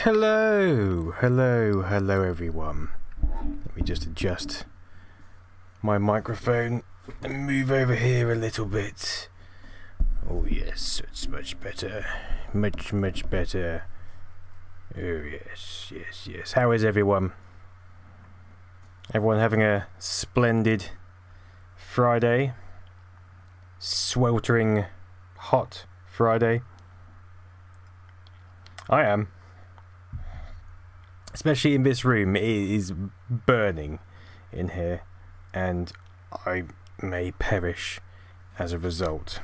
Hello everyone. Let me just adjust my microphone and move over here a little bit. Oh yes, it's much better. Much better. Oh yes. How is everyone? Everyone having a splendid Friday? Sweltering hot Friday? I am. Especially in this room, it is burning in here, and I may perish as a result.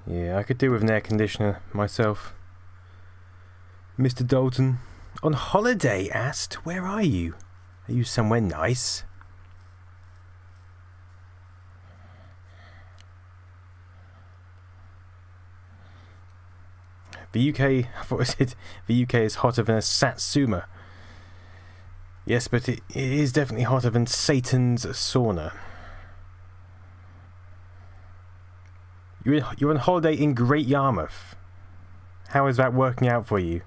Yeah, I could do with an air conditioner myself. Mr. Dalton, on holiday, asked, where are you? Are you somewhere nice? The UK is hotter than a Satsuma. Yes, but it is definitely hotter than Satan's sauna. You're on holiday in Great Yarmouth. How is that working out for you?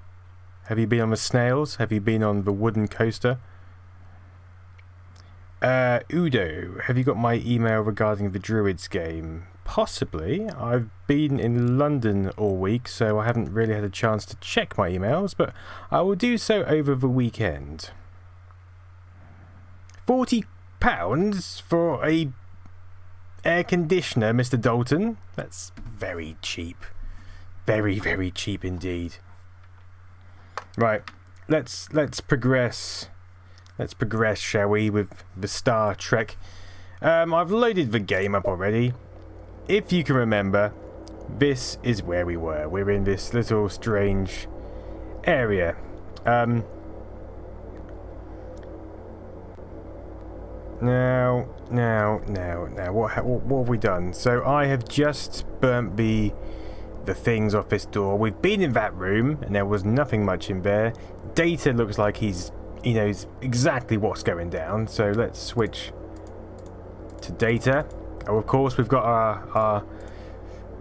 Have you been on the snails? Have you been on the wooden coaster? Udo, have you got my email regarding the Druids game? Possibly. I've been in London all week, so I haven't really had a chance to check my emails, but I will do so over the weekend. £40 for a air conditioner, Mr. Dalton? That's very cheap. Very cheap indeed. Right, let's progress. Let's progress, shall we, with the Star Trek. I've loaded the game up already. If you can remember, this is where we were. We're in this little strange area. Now, what have we done? So I have just burnt the things off this door. We've been in that room, and there was nothing much in there. Data looks like he knows exactly what's going down. So let's switch to Data. Oh, of course, we've got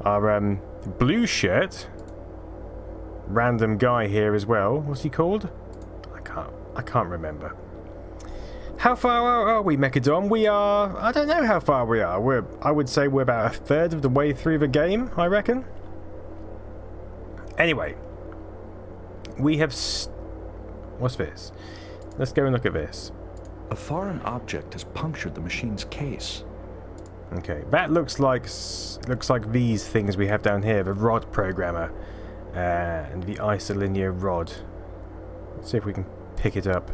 our blue shirt random guy here as well. What's he called? I can't remember. How far are we, Mechadon? We are... I don't know how far we are. I would say we're about a third of the way through the game, I reckon. Anyway. We have... What's this? Let's go and look at this. A foreign object has punctured the machine's case. Okay, that looks like these things we have down here, the rod programmer and the isolinear rod. Let's see if we can pick it up,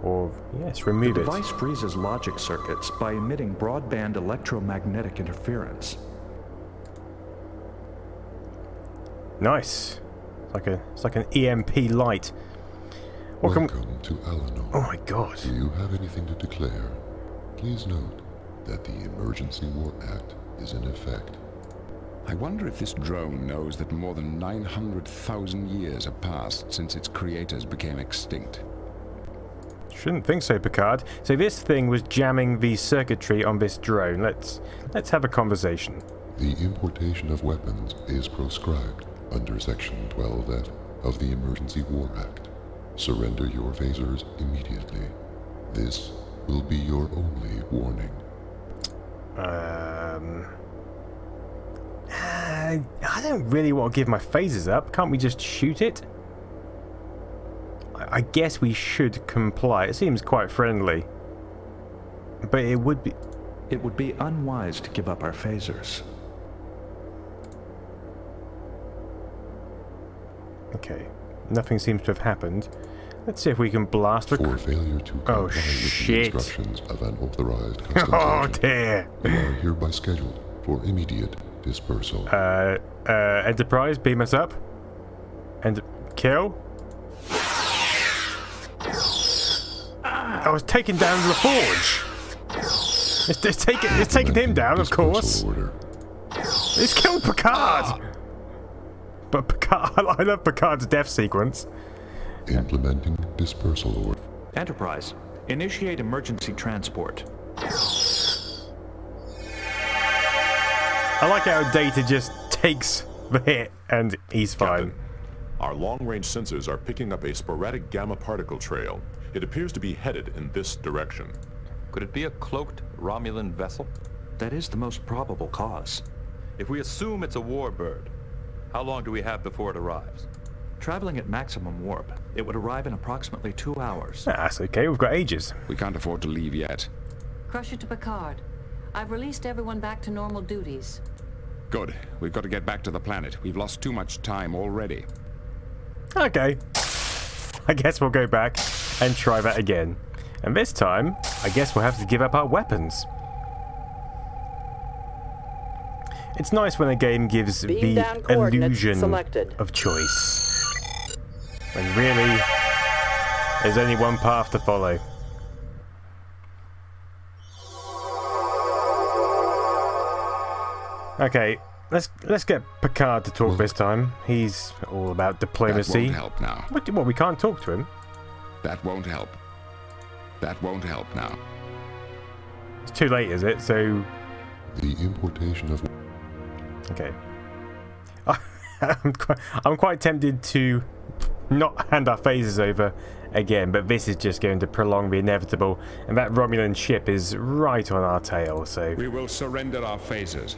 or yes, remove it. The device freezes logic circuits by emitting broadband electromagnetic interference. Nice. It's like an EMP light. Welcome to Alanor. Oh my God. Do you have anything to declare? Please note that the Emergency War Act is in effect. I wonder if this drone knows that more than 900,000 years have passed since its creators became extinct. Shouldn't think so, Picard. So this thing was jamming the circuitry on this drone. Let's have a conversation. The importation of weapons is proscribed under Section 12F of the Emergency War Act. Surrender your phasers immediately. This will be your only warning. I don't really want to give my phasers up. Can't we just shoot it? I guess we should comply. It seems quite friendly. But it would be... It would be unwise to give up our phasers. Okay. Nothing seems to have happened. Let's see if we can blast... For failure to comply with the instructions of an authorized customs agent, dear. You are hereby scheduled for immediate dispersal. Enterprise, beam us up. And kill. I was taking down the forge. It's taking him down, of course. Order. It's killed Picard. But Picard, I love Picard's death sequence. Implementing dispersal order. Enterprise, initiate emergency transport. I like how Data just takes the hit and he's fine. Captain, our long-range sensors are picking up a sporadic gamma particle trail. It appears to be headed in this direction. Could it be a cloaked Romulan vessel? That is the most probable cause. If we assume it's a warbird, how long do we have before it arrives? Traveling at maximum warp, it would arrive in approximately 2 hours. That's okay, we've got ages. We can't afford to leave yet. Crusher to Picard. I've released everyone back to normal duties. Good. We've got to get back to the planet. We've lost too much time already. Okay. I guess we'll go back and try that again. And this time, I guess we'll have to give up our weapons. It's nice when a game gives Beam the down coordinates illusion selected. of choice. When really, there's only one path to follow. Okay, let's get Picard to talk this time. He's all about diplomacy. That won't help now. What, we can't talk to him? That won't help. That won't help now. It's too late, is it? So... The importation of... Okay. I'm quite tempted to not hand our phasers over again, but this is just going to prolong the inevitable, and that Romulan ship is right on our tail, so... We will surrender our phasers.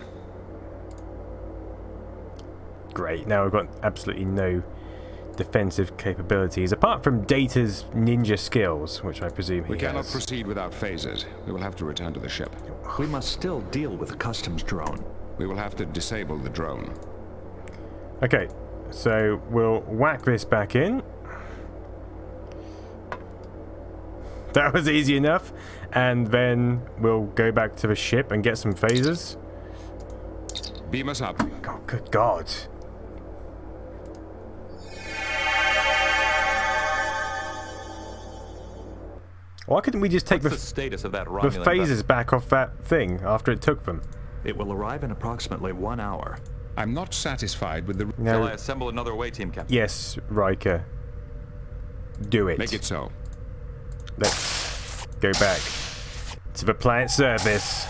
Great, now we've got absolutely no defensive capabilities, apart from Data's ninja skills, which I presume he We cannot has. proceed without phasers. We will have to return to the ship. We must still deal with the customs drone. We will have to disable the drone. Okay, so we'll whack this back in. That was easy enough. And then we'll go back to the ship and get some phasers. Beam us up. Oh, good God. Why couldn't we just take What's the status of that the Romulan phasers vessel? back off that thing after it took them? It will arrive in approximately 1 hour. I'm not satisfied with the... No. Shall I assemble another away team, Captain? Yes, Riker. Do it. Make it so. Let's go back to the planet surface.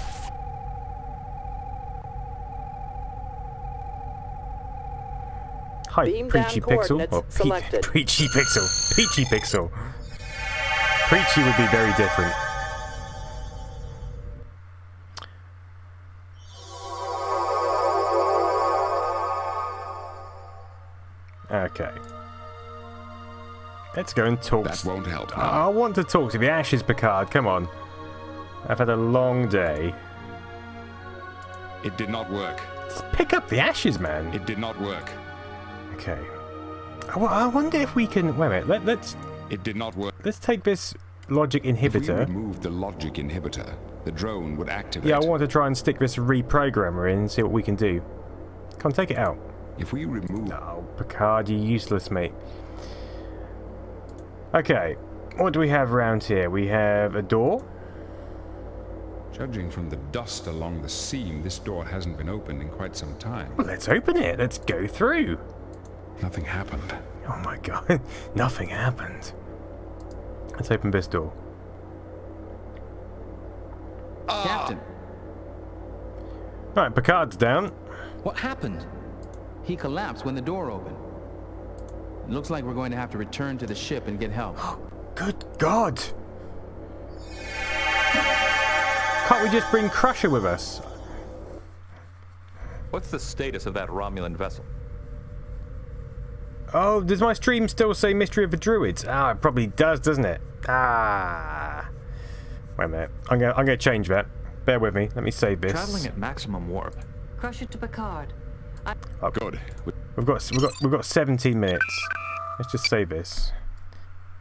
Hi, Beam Preachy down Pixel. coordinates Or selected. Preachy Pixel. Peachy Pixel. Preachy would be very different. Okay. Let's go and talk. That won't help now. I want to talk to the Ashes, Picard. Come on. I've had a long day. It did not work. Let's pick up the Ashes, man. It did not work. Okay. I wonder if we can... Wait a minute. Let's It did not work. take this logic If we inhibitor. removed the logic inhibitor, the drone would activate. Yeah, I want to try and stick this reprogrammer in and see what we can do. Can't take it out. If we remove... Oh, Picard, you're useless, mate. Okay. What do we have around here? We have a door. Judging from the dust along the seam, this door hasn't been opened in quite some time. Well, let's open it. Let's go through. Nothing happened. Oh my God. Nothing happened. Let's open this door. Captain, Right, Picard's down. what happened? He collapsed when the door opened. It looks like we're going to have to return to the ship and get help. Good God. Can't we just bring Crusher with us? What's the status of that Romulan vessel? Oh, does my stream still say Mystery of the Druids? Ah, it probably does, doesn't it? Ah. Wait a minute. I'm gonna change that. Bear with me. Let me save this. Traveling at maximum warp. Crusher to Picard. Good. We've got 17 minutes. Let's just save this.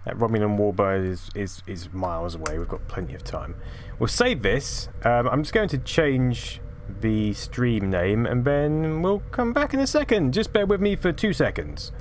That Romulan warbird is miles away. We've got plenty of time. We'll save this. I'm just going to change the stream name, and then we'll come back in a second. Just bear with me for 2 seconds.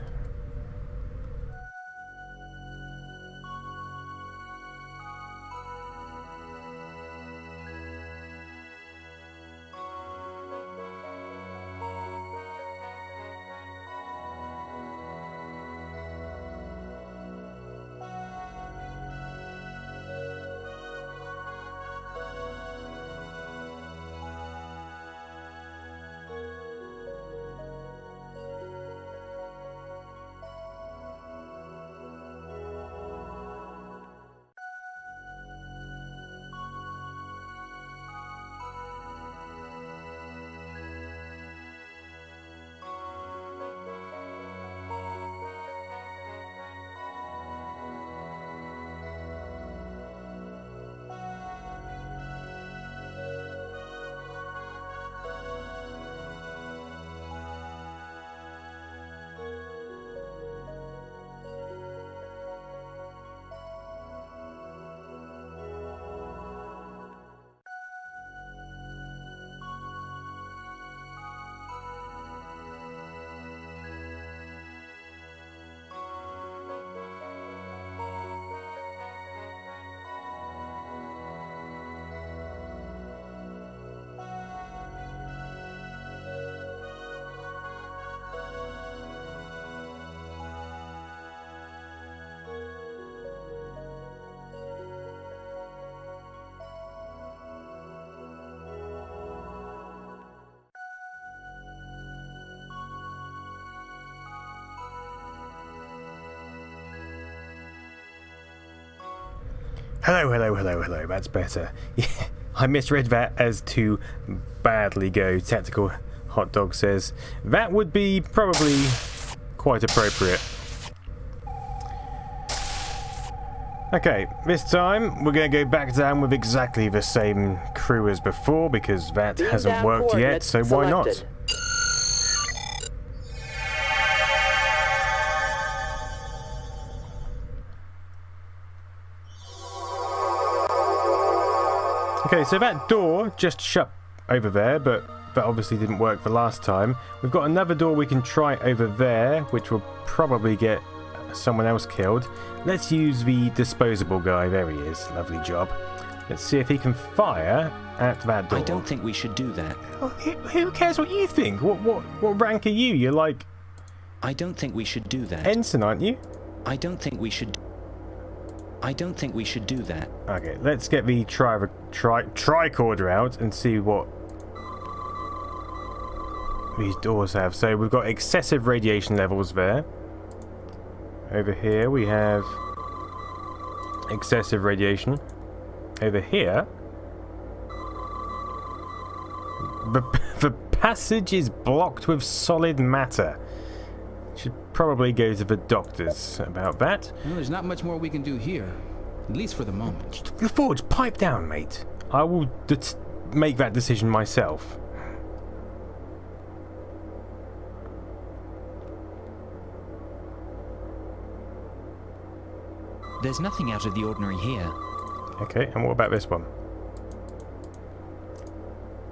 Hello, hello, hello, hello. That's better. Yeah, I misread that as to badly go. Tactical Hot Dog says that would be probably quite appropriate. Okay, this time we're going to go back down with exactly the same crew as before because that hasn't worked yet, so why not? Okay, so that door just shut over there, but that obviously didn't work the last time. We've got another door we can try over there, which will probably get someone else killed. Let's use the disposable guy. There he is. Lovely job. Let's see if he can fire at that door. I don't think we should do that. Oh, who cares what you think? What rank are you? You're like... I don't think we should do that. Ensign, aren't you? I don't think we should do that. Okay, let's get the tricorder out and see what these doors have. So we've got excessive radiation levels there. Over here we have excessive radiation. Over here, the passage is blocked with solid matter. Should probably go to the doctors about that. Well, there's not much more we can do here, at least for the moment. LaForge, pipe down, mate. I will make that decision myself. There's nothing out of the ordinary here. Okay, and what about this one?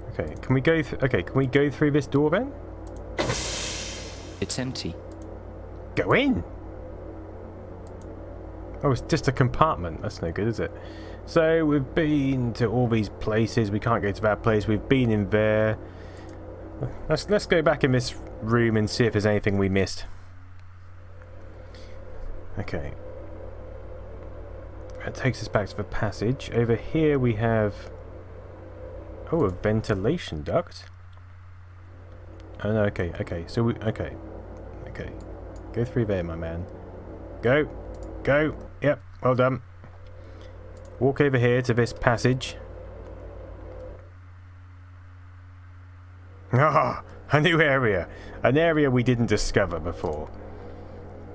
Okay, can we go? Can we go through this door then? It's empty. Go in. Oh, it's just a compartment. That's no good, is it? So we've been to all these places. We can't go to that place. We've been in there. Let's go back in this room and see if there's anything we missed. Okay. That takes us back to the passage. Over here we have... Oh, a ventilation duct. Oh no, okay. So we... Okay. Go through there, my man. Go. Yep, well done. Walk over here to this passage. Ah, a new area. An area we didn't discover before.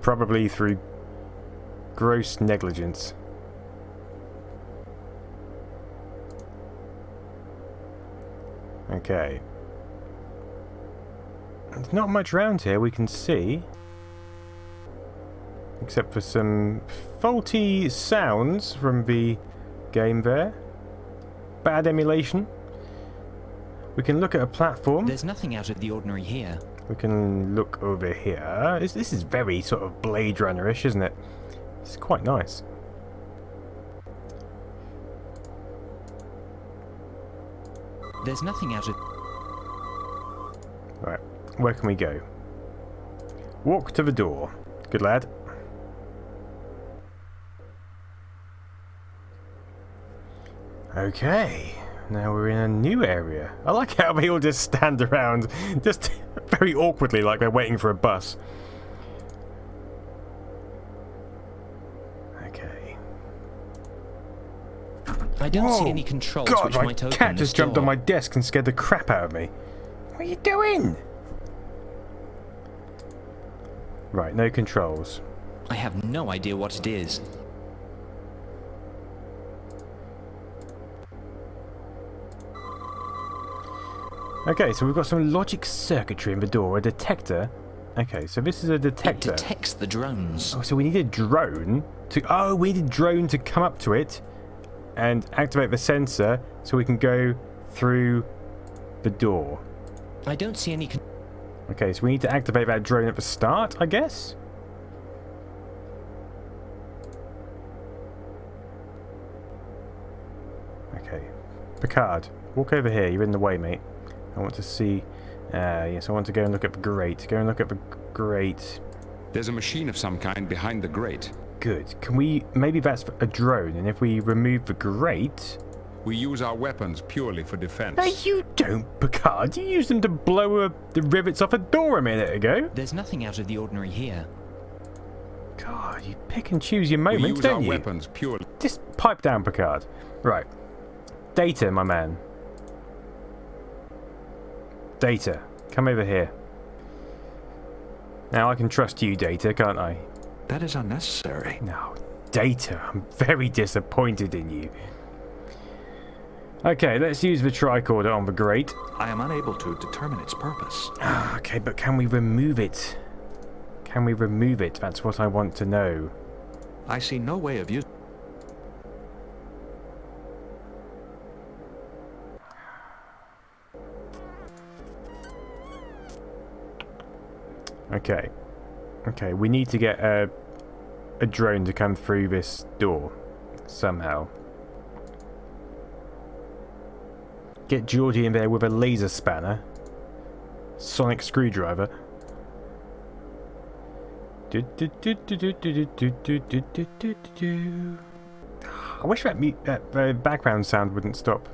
Probably through gross negligence. Okay. There's not much around here we can see. Except for some faulty sounds from the game there. Bad emulation. We can look at a platform. There's nothing out of the ordinary here. We can look over here. This is very sort of Blade Runner-ish, isn't it? It's quite nice. There's nothing out of... Right, where can we go? Walk to the door. Good lad. Okay, now we're in a new area. I like how they all just stand around, just very awkwardly, like they're waiting for a bus. Okay. I don't see any controls God, which my might open cat this just jumped door. on my desk and scared the crap out of me. What are you doing? Right, no controls. I have no idea what it is. Okay, so we've got some logic circuitry in the door, a detector. Okay, so this is a detector. It detects the drones. Oh, so we need a drone to... Oh, we need a drone to come up to it and activate the sensor so we can go through the door. I don't see any... Okay, so we need to activate that drone at the start, I guess? Okay. Picard, walk over here. You're in the way, mate. I want to see... yes, I want to go and look at the grate. Go and look at the grate. There's a machine of some kind behind the grate. Good. Can we... Maybe that's a drone, and if we remove the grate... We use our weapons purely for defense. No, you don't, Picard. You used them to blow the rivets off a door a minute ago. There's nothing out of the ordinary here. God, you pick and choose your We moments, use our don't you? weapons purely. Just pipe down, Picard. Right. Data, my man. Data, come over here. Now I can trust you, Data, can't I? That is unnecessary. No, Data, I'm very disappointed in you. Okay, let's use the tricorder on the grate. I am unable to determine its purpose. Okay, but can we remove it? Can we remove it? That's what I want to know. I see no way of using. Okay. Okay, we need to get a drone to come through this door somehow. Get Georgie in there with a laser spanner. Sonic screwdriver. I wish that background sound wouldn't stop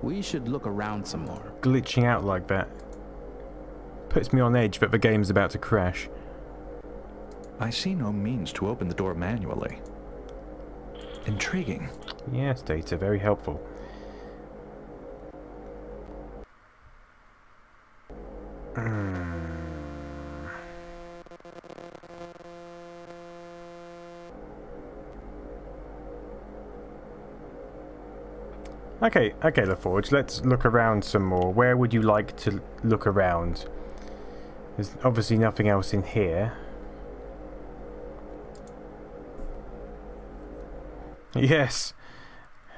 We should look around some more. glitching out like that. Puts me on edge that the game's about to crash. I see no means to open the door manually. Intriguing. Yes, Data, very helpful. Okay, LaForge, let's look around some more. Where would you like to look around? There's obviously nothing else in here. Yes.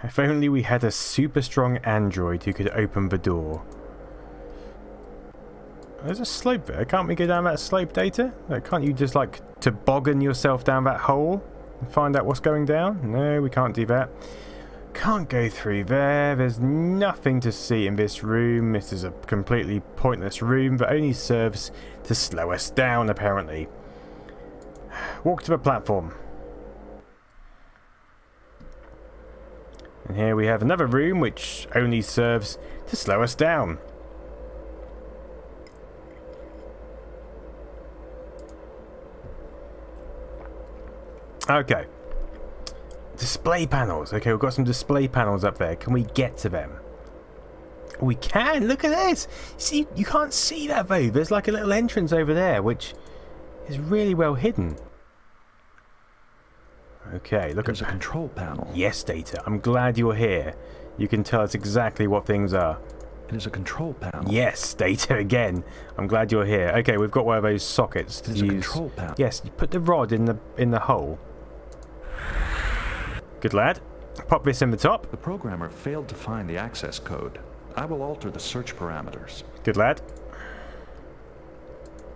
If only we had a super strong android who could open the door. There's a slope there. Can't we go down that slope, Data? Like, can't you just, like, toboggan yourself down that hole and find out what's going down? No, we can't do that. Can't go through there. There's nothing to see in this room. This is a completely pointless room that only serves to slow us down, apparently. Walk to the platform. And here we have another room which only serves to slow us down. Okay. Display panels. Okay, we've got some display panels up there. Can we get to them? We can! Look at this! See, you can't see that though. There's like a little entrance over there, which is really well hidden. Okay, look There's at a control panel. Yes, Data. I'm glad you're here. You can tell us exactly what things are. It is a control panel. Yes, Data again. I'm glad you're here. Okay, we've got one of those sockets to It is a use. control panel. Yes, you put the rod in the hole. Good lad. Pop this in the top. The programmer failed to find the access code. I will alter the search parameters. Good lad.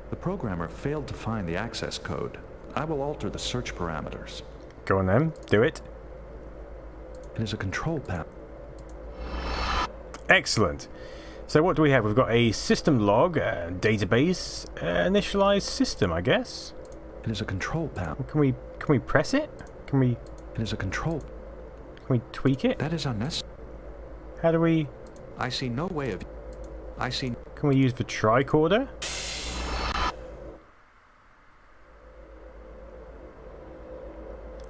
The programmer failed to find the access code. I will alter the search parameters. Go on then. Do it. It is a control panel. Excellent. So what do we have? We've got a system log, database, initialized system, I guess. It is a control panel. Can we press it? Can we It is a control. Can we tweak it? That is unnecessary. How do we... I see no way of... I see... Can we use the tricorder?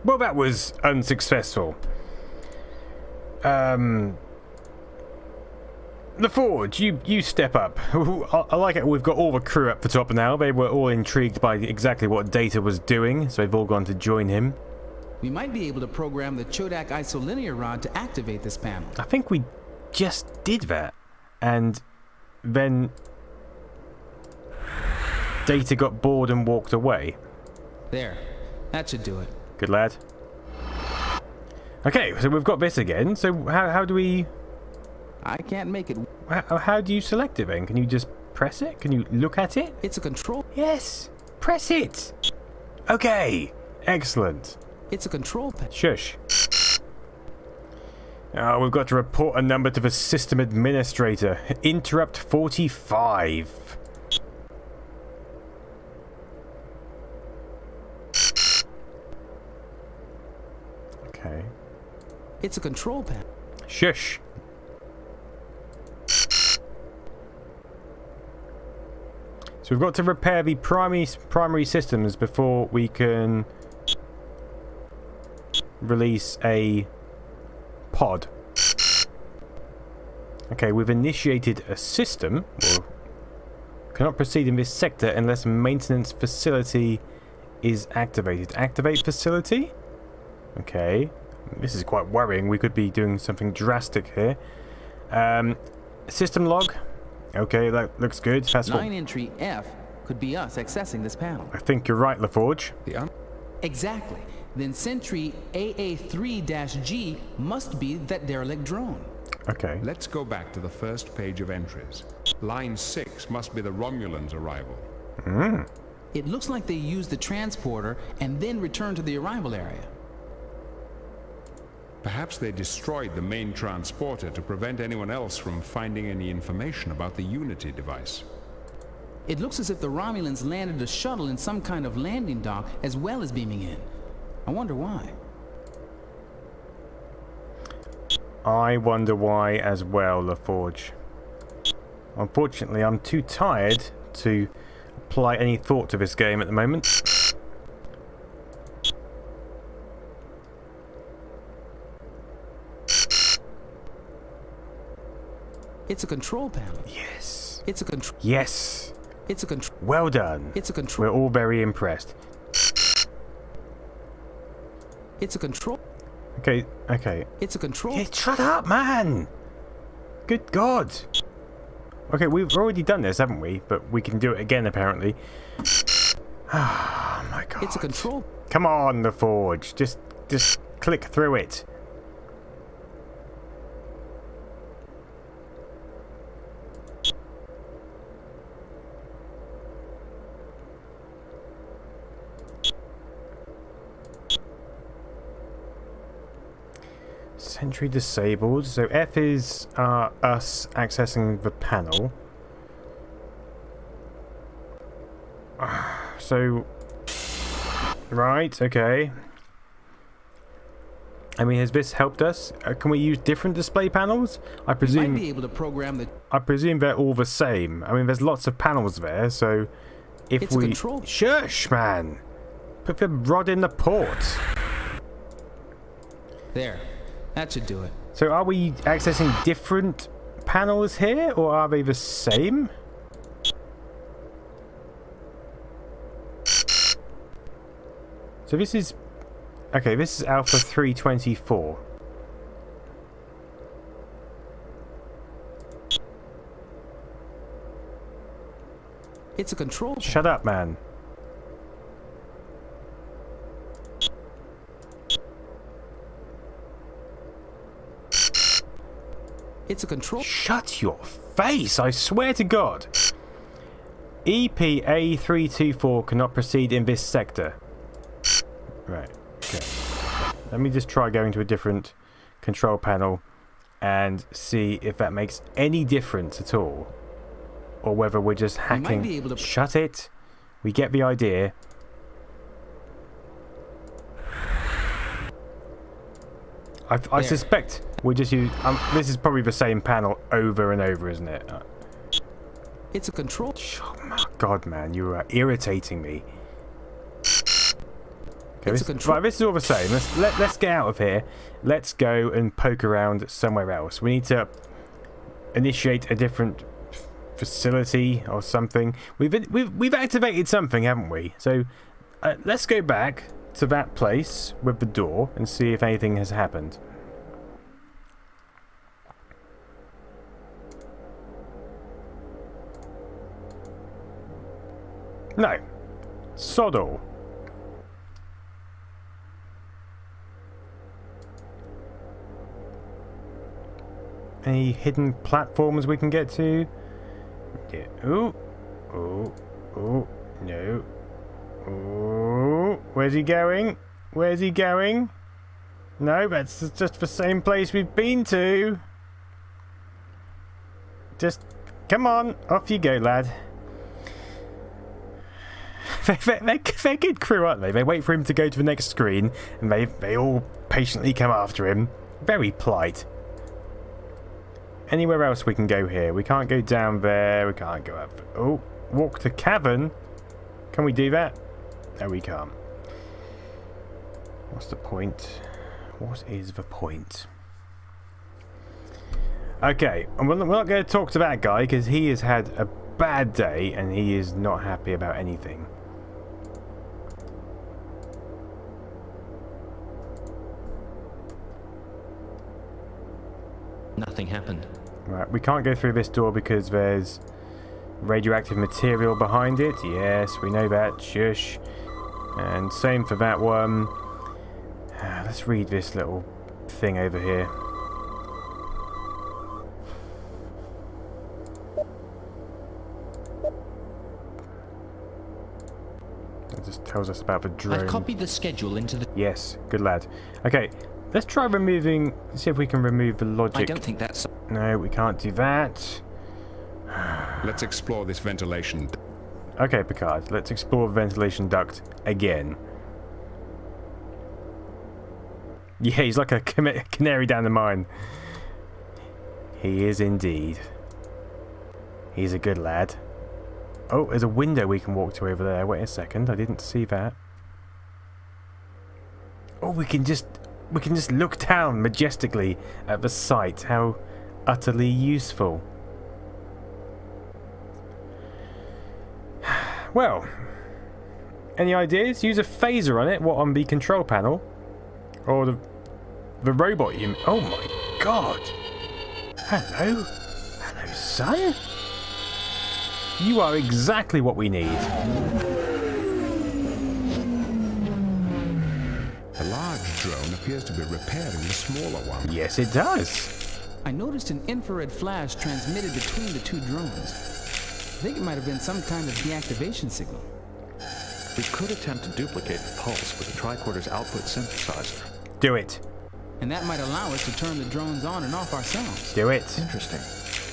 Well, that was unsuccessful. LaForge, you step up. I like it. We've got all the crew up the top now. They were all intrigued by exactly what Data was doing, so they've all gone to join him. We might be able to program the Chodak isolinear rod to activate this panel. I think we just did that. And then Data got bored and walked away. There. That should do it. Good lad. Okay, so we've got this again. So how do we... I can't make it. How do you select it then? Can you just press it? Can you look at it? It's a control. Yes. Press it. Okay. Excellent. It's a control panel. Shush. Oh, we've got to report a number to the system administrator. Interrupt 45. Okay. It's a control panel. So we've got to repair the primary systems before we can release a pod. Okay, we've initiated a system. Or cannot proceed in this sector unless maintenance facility is activated. Activate facility? Okay. This is quite worrying. We could be doing something drastic here. System log. Okay, that looks good. That's 9 entry F could be us accessing this panel. I think you're right, LaForge. Exactly. Then Sentry AA3-G must be that derelict drone. Okay. Let's go back to the first page of entries. Line 6 must be the Romulans' arrival. It looks like they used the transporter and then returned to the arrival area. Perhaps they destroyed the main transporter to prevent anyone else from finding any information about the Unity device. It looks as if the Romulans landed a shuttle in some kind of landing dock as well as beaming in. I wonder why. I wonder why as well, LaForge. Unfortunately, I'm too tired to apply any thought to this game at the moment. It's a control panel. Yes. It's a control. Yes. It's a control. Well done. It's a control. We're all very impressed. It's a control. Okay, okay. It's a control. Yeah, shut up, man! Good God. Okay, we've already done this, haven't we? But we can do it again, apparently. Oh, my God. It's a control. Come on, LaForge. Just click through it. Sentry disabled. So F is us accessing the panel. So, right, okay. I mean, has this helped us? Can we use different display panels? I presume. You might be able to program the. I presume they're all the same. I mean, there's lots of panels there, so if It's we a control. shush, man, put the rod in the port. There. That should do it. So are we accessing different panels here, or are they the same? So this is... Okay, this is Alpha 324. It's a control. Shut up, man. It's a control. Shut your face, I swear to God. EPA324 cannot proceed in this sector. Right, okay. Let me just try going to a different control panel and see if that makes any difference at all. Or whether we're just hacking. might be able to... Shut it. We get the idea. I suspect we're just using... this is probably the same panel over and over, isn't it? It's a control. Oh my God, man, you are irritating me. Okay, It's a control. right, this is all the same. Let's get out of here. Let's go and poke around somewhere else. We need to initiate a different facility or something. We've activated something, haven't we? So let's go back to that place with the door and see if anything has happened. No. Sod all. Any hidden platforms we can get to? Yeah. Ooh. Ooh. Ooh. No. Ooh. Where's he going? Where's he going? No, that's just the same place we've been to. Just come on. Off you go, lad. They're good crew, aren't they? They wait for him to go to the next screen and they all patiently come after him. Very polite. Anywhere else we can go here? We can't go down there. We can't go up. Oh, walk to cavern. Can we do that? No, we can't. What's the point? What is the point? Okay, and we're not going to talk to that guy because he has had a bad day and he is not happy about anything. Nothing happened. Right, we can't go through this door because there's radioactive material behind it. Yes, we know that. Shush. And same for that one. Let's read this little thing over here. It just tells us about the drone. I've copied the schedule into the... Yes, good lad. Okay, let's try removing... See if we can remove the logic. I don't think that's... No, we can't do that. Let's explore this ventilation. Okay, Picard, let's explore the ventilation duct again. Yeah, he's like a canary down the mine. He is indeed. He's a good lad. Oh, there's a window we can walk to over there. Wait a second, I didn't see that. Oh, we can just look down majestically at the site. How utterly useful. Well, any ideas? Use a phaser on it. What, on the control panel? Or the robot you... Oh my god! Hello? Hello, son? You are exactly what we need. The large drone appears to be repairing the smaller one. Yes, it does. I noticed an infrared flash transmitted between the two drones. I think it might have been some kind of deactivation signal. We could attempt to duplicate the pulse with the tricorder's output synthesizer. Do it. And that might allow us to turn the drones on and off ourselves. Do it. Interesting.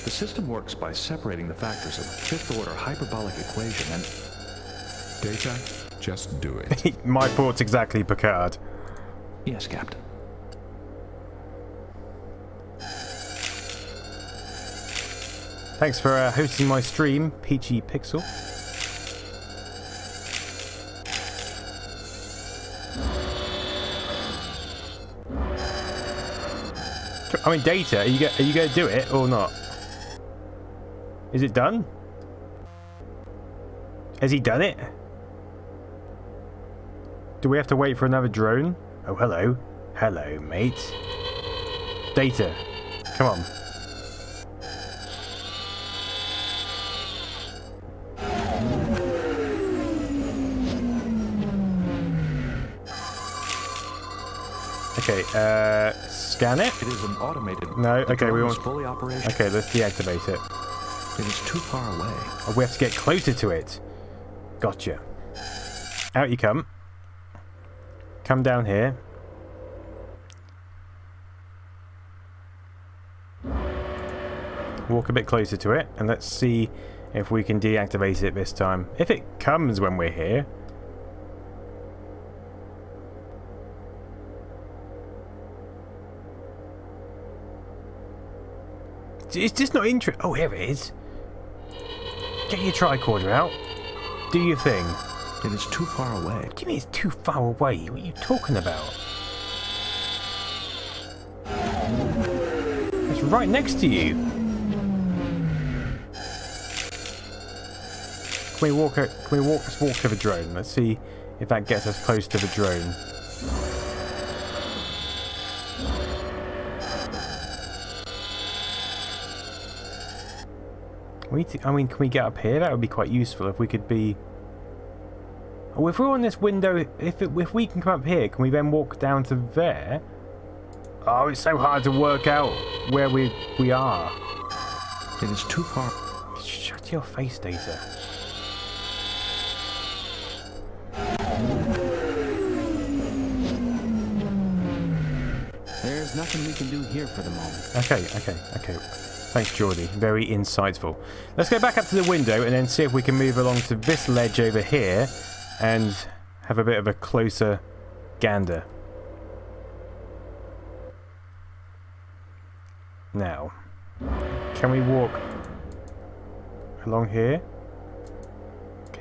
The system works by separating the factors of a fifth-order hyperbolic equation and... Data, just do it. My thoughts exactly, Picard. Yes, Captain. Thanks for hosting my stream, Peachy Pixel. I mean, Data, are you going to do it or not? Is it done? Has he done it? Do we have to wait for another drone? Oh, hello. Hello, mate. Data, come on. Okay, scan it? It is an automated... No, The okay, drone we is want... fully operational. Okay, let's deactivate it. It is too far away. Oh, we have to get closer to it. Gotcha. Out you come. Come down here. Walk a bit closer to it, and let's see if we can deactivate it this time. If it comes when we're here. It's just not interesting. Oh, here it is. Get your tricorder out. Do your thing. It is too far away. What do you mean it's too far away? What are you talking about? It's right next to you. Can we walk? Let's walk to the drone. Let's see if that gets us close to the drone. I mean, can we get up here? That would be quite useful if we could be... Oh, if we're on this window, if we can come up here, can we then walk down to there? Oh, it's so hard to work out where we are. It is too far. Shut your face, Data. There's nothing we can do here for the moment. Okay. Thanks, Geordie. Very insightful. Let's go back up to the window and then see if we can move along to this ledge over here and have a bit of a closer gander. Now, can we walk along here?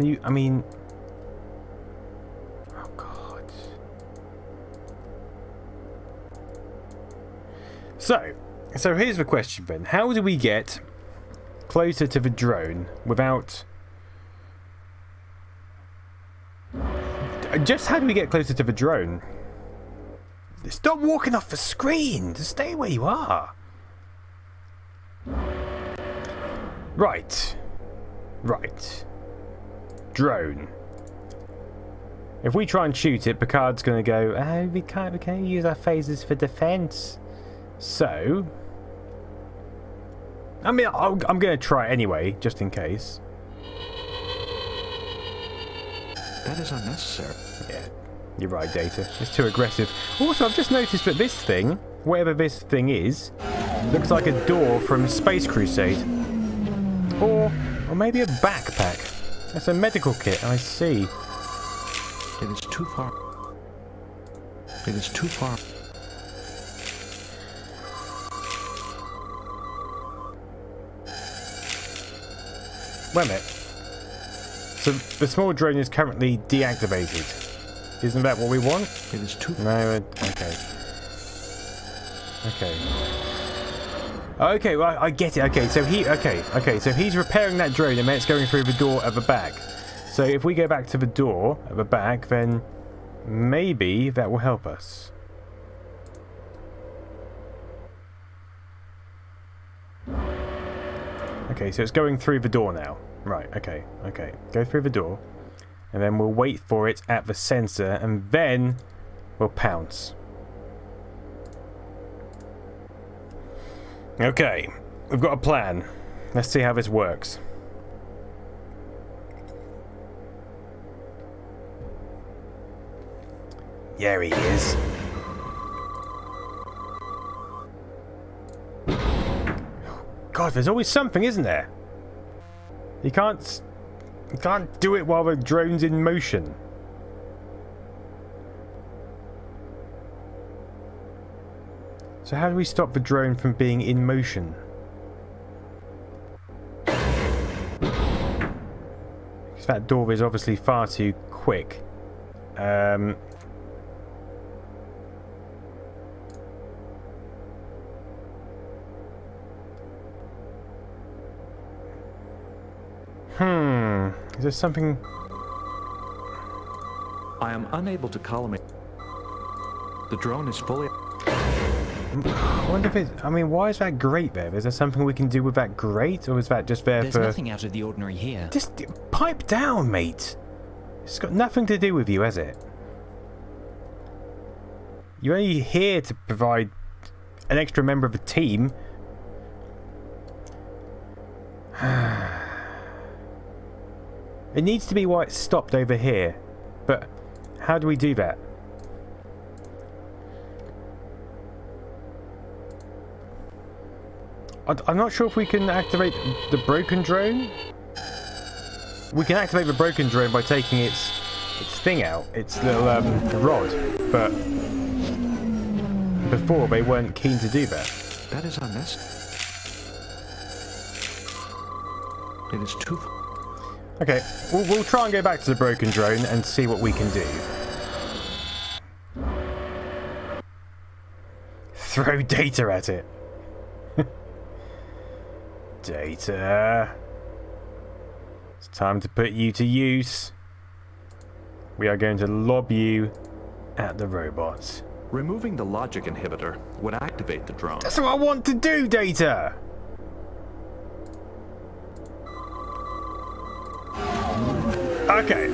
Can you... I mean... Oh, God. So here's the question then. How do we get closer to the drone without... Just how do we get closer to the drone? Stop walking off the screen! Just stay where you are! Right. Drone. If we try and shoot it, Picard's going to go, oh, we can't use our phasers for defense. So... I mean, I'm going to try it anyway, just in case. That is unnecessary. Yeah, you're right, Data. It's too aggressive. Also, I've just noticed that this thing, whatever this thing is, looks like a door from Space Crusade. Or maybe a backpack. That's a medical kit, I see. It is too far. It is too far. Wait a minute. So the small drone is currently deactivated. Isn't that what we want? It is too... No, okay. Okay, well, I get it. Okay, so so he's repairing that drone and then it's going through the door at the back. So if we go back to the door at the back, then maybe that will help us. Okay, so it's going through the door now. Right, okay. Go through the door. And then we'll wait for it at the sensor and then we'll pounce. Okay, we've got a plan. Let's see how this works. There he is. God, there's always something, isn't there? You can't do it while the drone's in motion. So how do we stop the drone from being in motion? Because that door is obviously far too quick. Is there something... I am unable to collimate. The drone is fully... I wonder if it's... I mean, why is that grate there? Is there something we can do with that grate? Or is that just there There's for... There's nothing out of the ordinary here. Just pipe down, mate. It's got nothing to do with you, has it? You're only here to provide an extra member of the team. It needs to be why it's stopped over here. But how do we do that? I'm not sure if we can activate the broken drone. We can activate the broken drone by taking its thing out, its little rod. But before they weren't keen to do that. That is unnecessary. It is too... Okay, we'll try and go back to the broken drone and see what we can do. Throw Data at it. Data. It's time to put you to use. We are going to lob you at the robots. Removing the logic inhibitor would activate the drone. That's what I want to do, Data! Okay,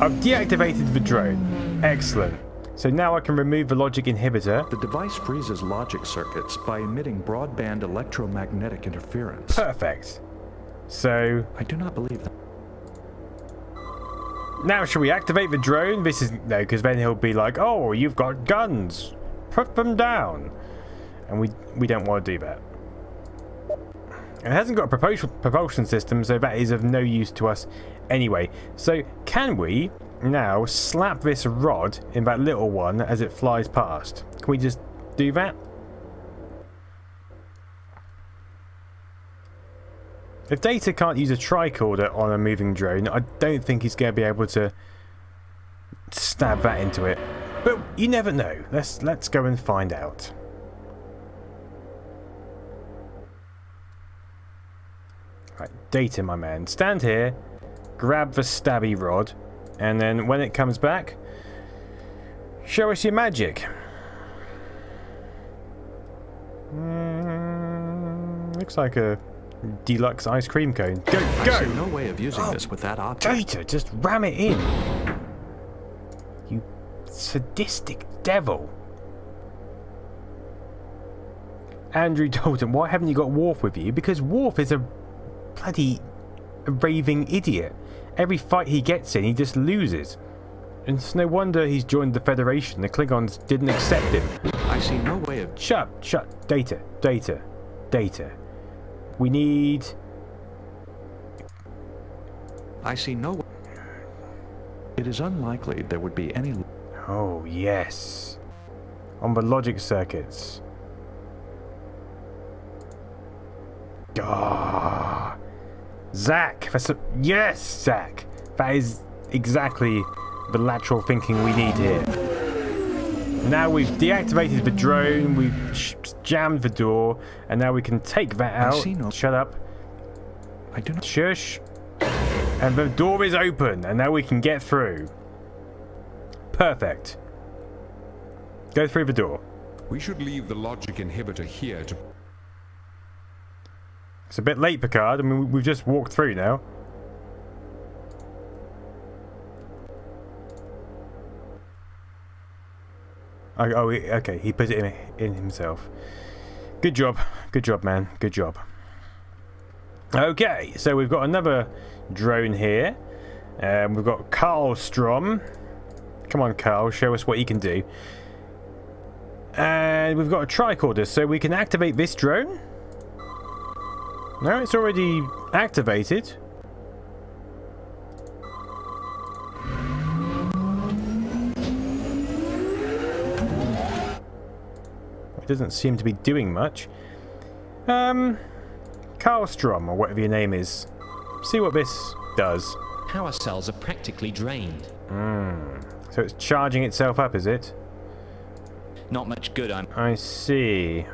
I've deactivated the drone. Excellent. So now I can remove the logic inhibitor. The device freezes logic circuits by emitting broadband electromagnetic interference. Perfect. So... I do not believe that. Now shall we activate the drone? This is... No, because then he'll be like, oh, you've got guns. Put them down. And we don't want to do that. It hasn't got a propulsion system, so that is of no use to us anyway. So can we now slap this rod in that little one as it flies past? Can we just do that? If Data can't use a tricorder on a moving drone, I don't think he's going to be able to stab that into it. But you never know. Let's go and find out. Right, Data, my man. Stand here, grab the stabby rod, and then when it comes back, show us your magic. Looks like a deluxe ice cream cone. Go! I see no way of using this with that object. Data, just ram it in. You sadistic devil. Andrew Dalton, why haven't you got Worf with you? Because Worf is a bloody raving idiot. Every fight he gets in, he just loses. And it's no wonder he's joined the Federation. The Klingons didn't accept him. I see no way of... Shut. Data. We need... I see no way... It is unlikely there would be any... Oh, yes. On the logic circuits. Ah, Zach. Yes, Zach. That is exactly the lateral thinking we need here. Now we've deactivated the drone, we've jammed the door, and now we can take that out. Shut up. I do not... Shush. And the door is open, and now we can get through. Perfect. Go through the door. We should leave the logic inhibitor here to... It's a bit late, Picard. I mean, we've just walked through now. Oh, okay. He put it in himself. Good job. Good job, man. Good job. Okay, so we've got another drone here. We've got Carl Strom. Come on, Carl. Show us what you can do. And we've got a tricorder, so we can activate this drone. No, it's already activated. It doesn't seem to be doing much. Karlstrom, or whatever your name is. See what this does. Power cells are practically drained. So it's charging itself up, is it? Not much good, I see.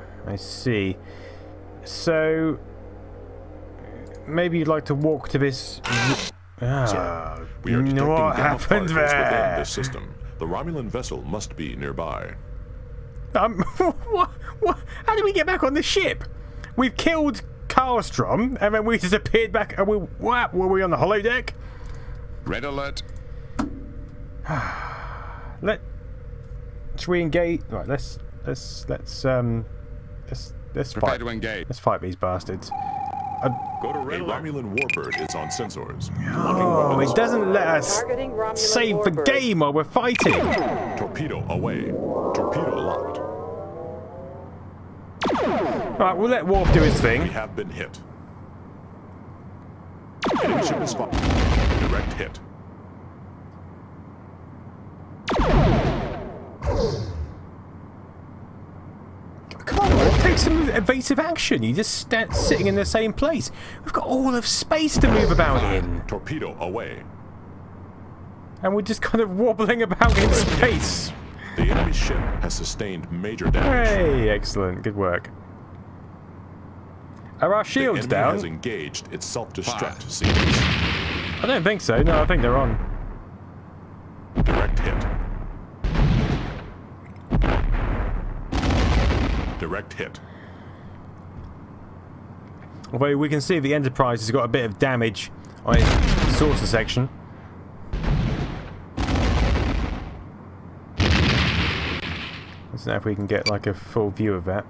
So... maybe you'd like to walk to this... Sir, we are detecting what gamma happened particles there? within this system. The Romulan vessel must be nearby. What? How did we get back on the ship? We've killed Karlstrom, and then we disappeared back. And were we on the holodeck? Red alert. Should we engage? Right, let's Prepare fight. to engage. Let's fight these bastards. Go to red alert. Romulan warbird is on sensors. Oh, it doesn't let us save the game while we're fighting. Torpedo away. Torpedo locked. Alright, we'll let Worf do his We thing. have been hit. Enemy ship is spotted. Direct hit. Come on, Worf, take some evasive action. You just stand sitting in the same place. We've got all of space to move about in. Torpedo away. And we're just kind of wobbling about in space. The enemy ship has sustained major damage. Hey, excellent. Good work. Are our shields the enemy down? has engaged its self-destruct sequence. I don't think so. No, I think they're on. Direct hit. Direct hit. Although we can see the Enterprise has got a bit of damage on its saucer section. Let's know if we can get like a full view of that.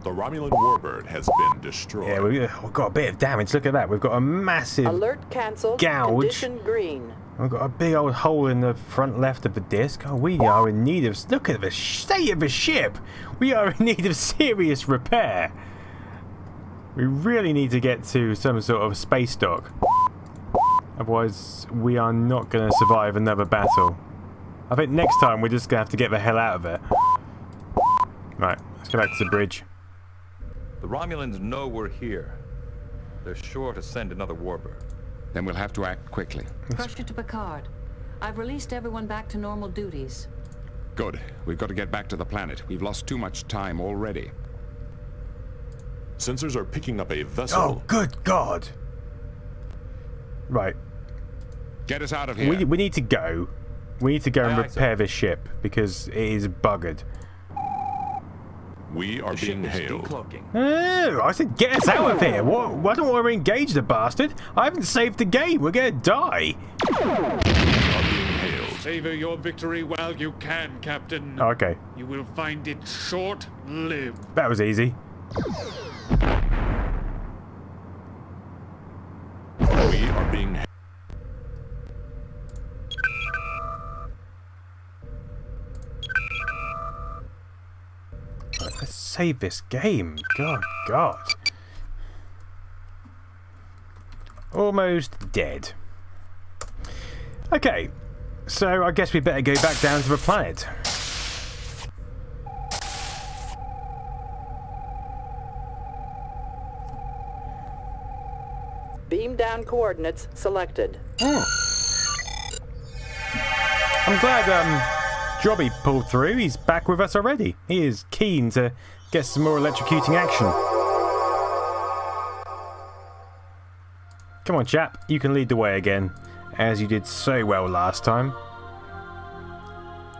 The Romulan warbird has been destroyed. Yeah, we've got a bit of damage. Look at that. We've got a massive Alert cancelled. gouge. Condition green. We've got a big old hole in the front left of the disc. Oh, we are in need of... Look at the state of the ship. We are in need of serious repair. We really need to get to some sort of space dock. Otherwise, we are not going to survive another battle. I think next time we're just going to have to get the hell out of it. Right, let's go back to the bridge. The Romulans know we're here. They're sure to send another warbird. Then we'll have to act quickly. Crusher to Picard. I've released everyone back to normal duties. Good. We've got to get back to the planet. We've lost too much time already. Sensors are picking up a vessel. Oh, good God. Right. Get us out of here. We need to go. We need to go and Aye, aye, repair this ship because it is buggered. We are The being ship is hailed. decloaking. Oh, I said get us out of here. Why don't we engage the bastard? I haven't saved the game. We're going to die. We are being hailed. Savor your victory while you can, Captain. Okay. You will find it short-lived. That was easy. We are being hailed. Let's save this game. God. Almost dead. Okay, so I guess we better go back down to the planet. Beam down coordinates selected. I'm glad Jobby pulled through. He's back with us already. He is keen to get some more electrocuting action. Come on, chap. You can lead the way again, as you did so well last time.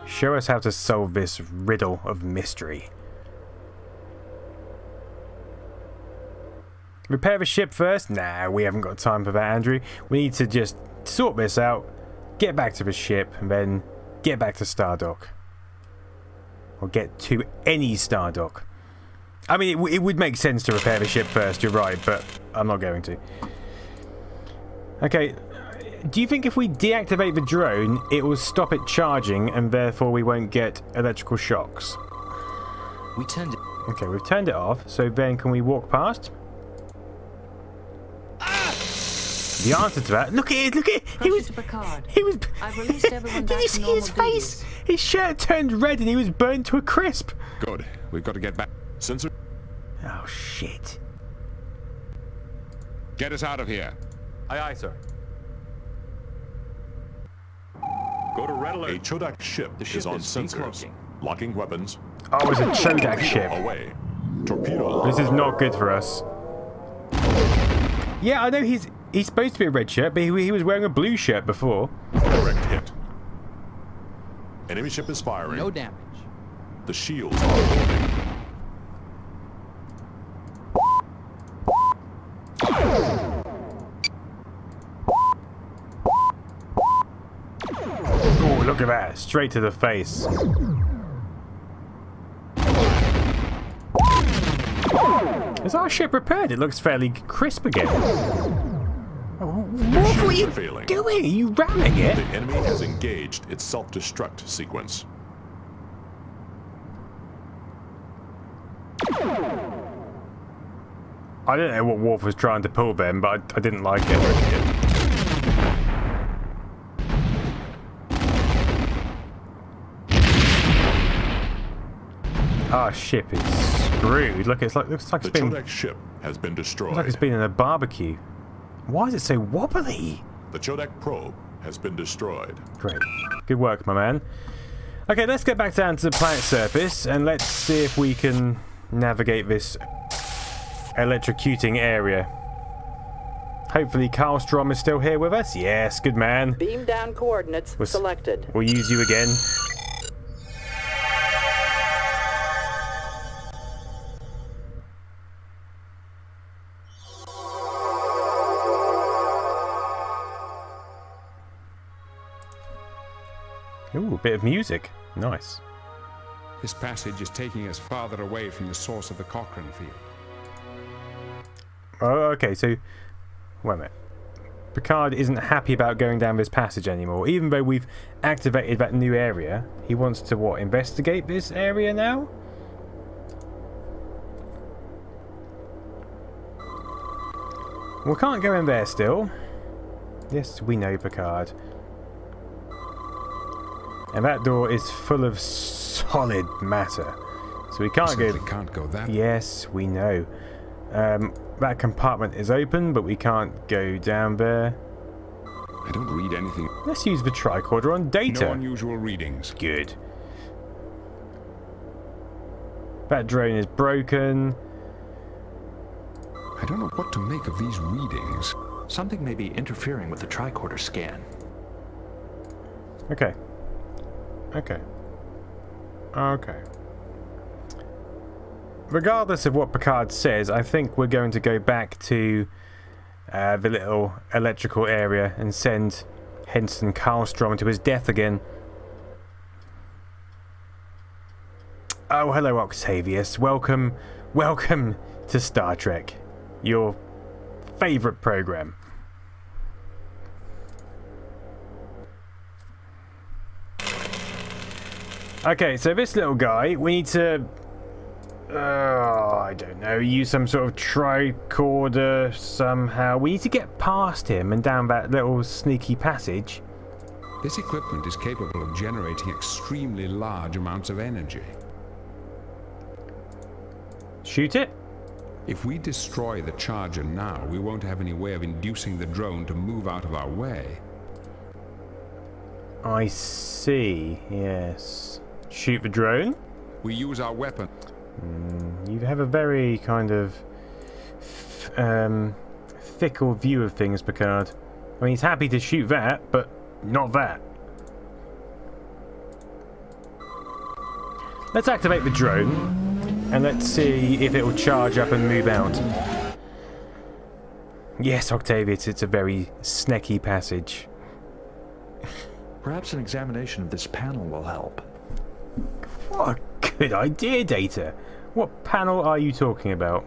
Show us how to solve this riddle of mystery. Repair the ship first? Nah, we haven't got time for that, Andrew. We need to just sort this out, get back to the ship, and then get back to Stardock. Or get to any Stardock. I mean, it would make sense to repair the ship first, you're right, but I'm not going to. Okay, do you think if we deactivate the drone, it will stop it charging and therefore we won't get electrical shocks? We turned it. Okay, we've turned it off, so then can we walk past? The answer to that, look at it, look at it. He was Picard. He was. I've released everyone back Did you to see normal his face? duties. His shirt turned red and he was burned to a crisp. Good. We've got to get back. Sensor. Oh shit. Get us out of here. Aye, aye, sir. Go to red alert. A Chodak ship The ship is on is sensors. decloaking. Locking weapons. Oh, it's a Chodak Torpedo ship. Away. Torpedo. This is not good for us. Yeah, I know he's supposed to be a red shirt, but he was wearing a blue shirt before. Direct hit. Enemy ship is firing. No damage. The shields are holding. Oh, look at that. Straight to the face. Is our ship repaired? It looks fairly crisp again. What were you Failing. doing? Are you ramming it? The enemy has engaged its self-destruct sequence. I don't know what Worf was trying to pull then, but I didn't like it. Our ship is screwed. Look, looks like The it's been Chodak ship has been destroyed. looks like it's been in a barbecue. Why is it so wobbly? The Chodak probe has been destroyed. Great. Good work, my man. Okay, let's get back down to the planet's surface and let's see if we can navigate this electrocuting area. Hopefully Carl Strom is still here with us. Yes, good man. Beam down coordinates selected. We'll use you again. Ooh, a bit of music. Nice. This passage is taking us farther away from the source of the Cochrane field. Oh, okay, so... Wait a minute. Picard isn't happy about going down this passage anymore. Even though we've activated that new area, he wants to, what, investigate this area now? We can't go in there still. Yes, we know, Picard. And that door is full of solid matter. So we can't Simply can't go that way. Yes, we know. that compartment is open, but we can't go down there. I don't read anything. Let's use the tricorder on Data. No unusual readings. Good. That drone is broken. I don't know what to make of these readings. Something may be interfering with the tricorder scan. Okay. Okay. Okay. Regardless of what Picard says, I think we're going to go back to the little electrical area and send Henson Karlstrom to his death again. Oh, hello, Octavius. Welcome to Star Trek, your favourite program. Okay, so this little guy, we need to, I don't know, use some sort of tricorder somehow. We need to get past him and down that little sneaky passage. This equipment is capable of generating extremely large amounts of energy. Shoot it? If we destroy the charger now, we won't have any way of inducing the drone to move out of our way. I see, yes. Shoot the drone? We use our weapon. You have a very kind of fickle view of things, Picard. I mean, he's happy to shoot that, but not that. Let's activate the drone. And let's see if it will charge up and move out. Yes, Octavius, it's a very snacky passage. Perhaps an examination of this panel will help. What a good idea, Data. What panel are you talking about?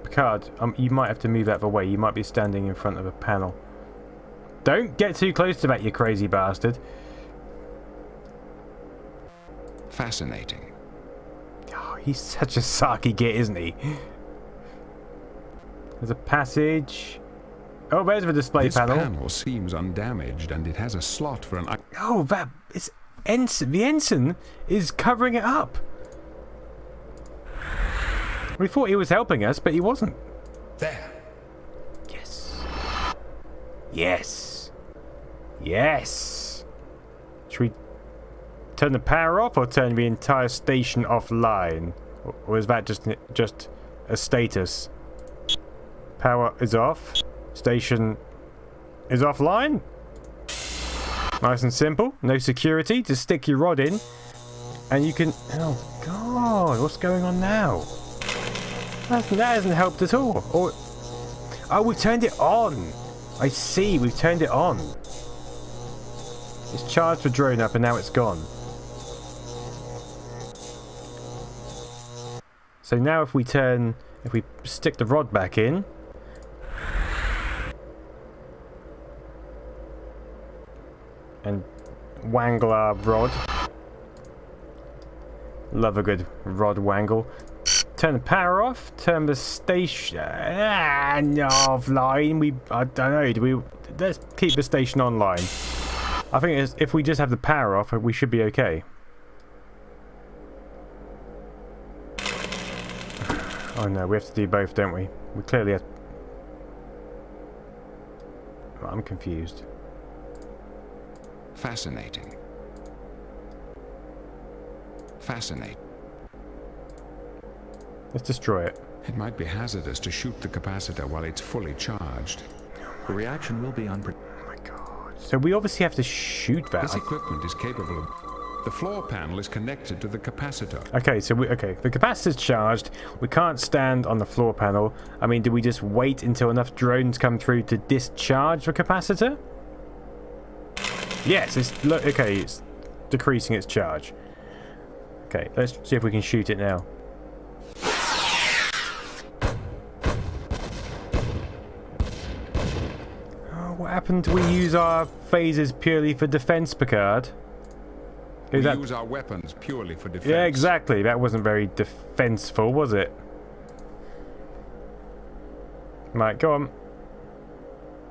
Picard, you might have to move out of the way. You might be standing in front of a panel. Don't get too close to that, you crazy bastard. Fascinating. Oh, he's such a sarky git, isn't he? There's a passage. Oh, there's the display panel. This panel seems undamaged, and it has a slot for an... Oh, that is ensign. The ensign is covering it up. We thought he was helping us, but he wasn't. There. Yes. Yes. Yes. Should we turn the power off or turn the entire station offline? Or is that just a status? Power is off. Station is offline. Nice and simple. No security. Just stick your rod in and you can... Oh, God. What's going on now? That hasn't helped at all. Or... Oh, we've turned it on. I see. We've turned it on. It's charged the drone up and now it's gone. So now if we stick the rod back in, and wangle our rod. Love a good rod wangle. Turn the power off. Turn the station offline. I don't know. Let's keep the station online. I think if we just have the power off, we should be okay. Oh no, we have to do both, don't we? We clearly have... Oh, I'm confused. Fascinating. Fascinating. Let's destroy it. It might be hazardous to shoot the capacitor while it's fully charged. The reaction will be unpredictable. Oh my God. So we obviously have to shoot that. This equipment is capable of... The floor panel is connected to the capacitor. Okay, so the capacitor's charged. We can't stand on the floor panel. I mean, do we just wait until enough drones come through to discharge the capacitor? Yes, it's decreasing its charge. Okay, let's see if we can shoot it now. Oh, what happened? We use our phasers purely for defense, Picard. We use our weapons purely for defense. Yeah, exactly. That wasn't very defenseful, was it? Right, go on.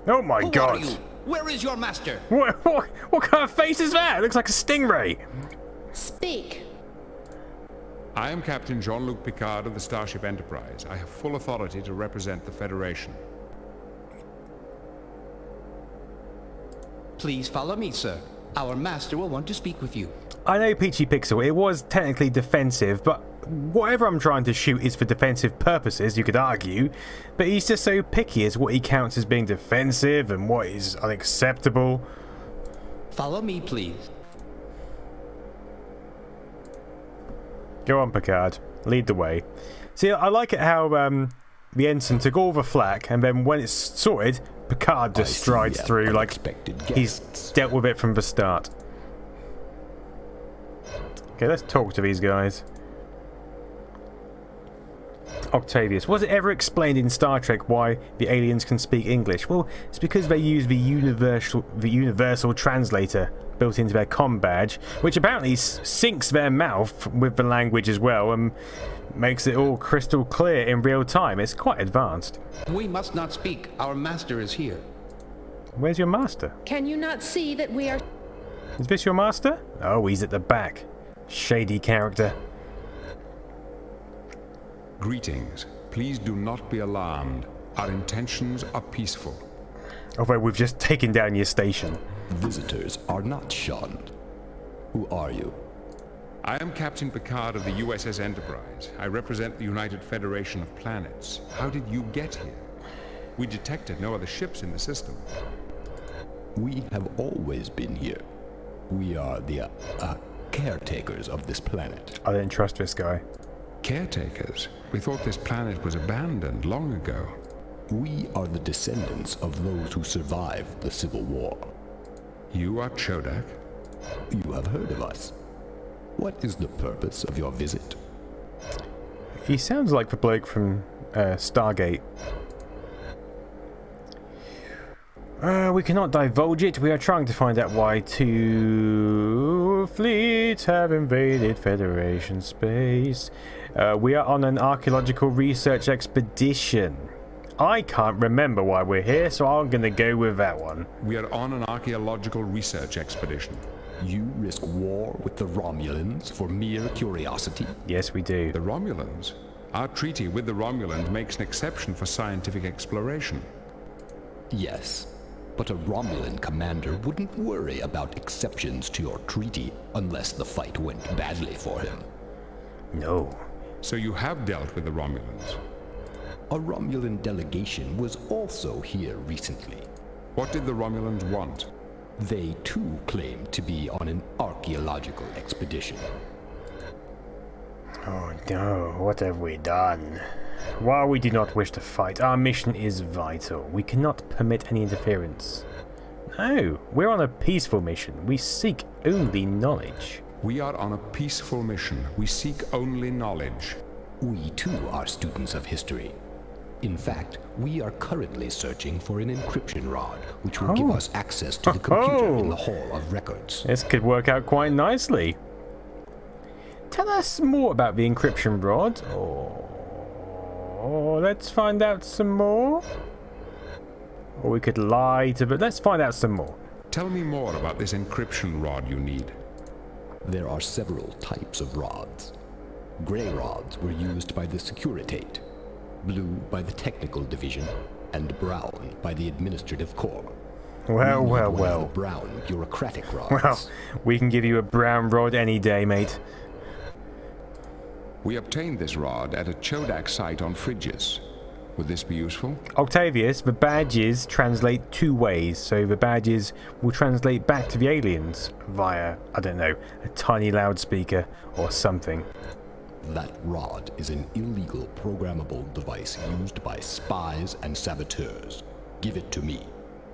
Oh my God! Who are you? Where is your master? What kind of face is that? It looks like a stingray. Speak. I am Captain Jean-Luc Picard of the Starship Enterprise. I have full authority to represent the Federation. Please follow me, sir. Our master will want to speak with you. I know, Peachy Pixel, it was technically defensive, but whatever I'm trying to shoot is for defensive purposes, you could argue. But he's just so picky as what he counts as being defensive and what is unacceptable. Follow me, please. Go on, Picard. Lead the way. See, I like it how the ensign took all the flak, and then when it's sorted, Picard just strides through like he's dealt with it from the start. Okay, let's talk to these guys. Octavius, was it ever explained in Star Trek why the aliens can speak English? Well, it's because they use the universal translator built into their comm badge, which apparently syncs their mouth with the language as well and makes it all crystal clear in real time. It's quite advanced. We must not speak. Our master is here. Where's your master? Can you not see that we are... Is this your master? Oh, he's at the back. Shady character. Greetings. Please do not be alarmed. Our intentions are peaceful. Although we've just taken down your station. Visitors are not shunned. Who are you? I am Captain Picard of the USS Enterprise. I represent the United Federation of Planets. How did you get here? We detected no other ships in the system. We have always been here. We are the caretakers of this planet. I didn't trust this guy. Caretakers? We thought this planet was abandoned long ago. We are the descendants of those who survived the Civil War. You are Chodak? You have heard of us. What is the purpose of your visit? He sounds like the bloke from Stargate. We cannot divulge it. We are trying to find out why 2 fleets have invaded Federation space. We are on an archaeological research expedition. I can't remember why we're here, so I'm going to go with that one. We are on an archaeological research expedition. You risk war with the Romulans for mere curiosity? Yes, we do. The Romulans? Our treaty with the Romulans makes an exception for scientific exploration. Yes, but a Romulan commander wouldn't worry about exceptions to your treaty unless the fight went badly for him. No. So you have dealt with the Romulans? A Romulan delegation was also here recently. What did the Romulans want? They too claim to be on an archaeological expedition. Oh no, what have we done? While we do not wish to fight, our mission is vital. We cannot permit any interference. No, we're on a peaceful mission. We seek only knowledge. We are on a peaceful mission. We seek only knowledge. We too are students of history. In fact, we are currently searching for an encryption rod, which will give us access to the computer in the Hall of Records. This could work out quite nicely. Tell us more about the encryption rod, or let's find out some more. Or we could lie to the... Let's find out some more. Tell me more about this encryption rod you need. There are several types of rods. Gray rods were used by the Securitate, blue by the Technical Division, and brown by the Administrative Corps. Well. Brown bureaucratic rods. Well, we can give you a brown rod any day, mate. We obtained this rod at a Chodak site on Phrygius. Would this be useful? Octavius, the badges translate 2 ways, so the badges will translate back to the aliens via, I don't know, a tiny loudspeaker or something. That rod is an illegal programmable device used by spies and saboteurs. Give it to me,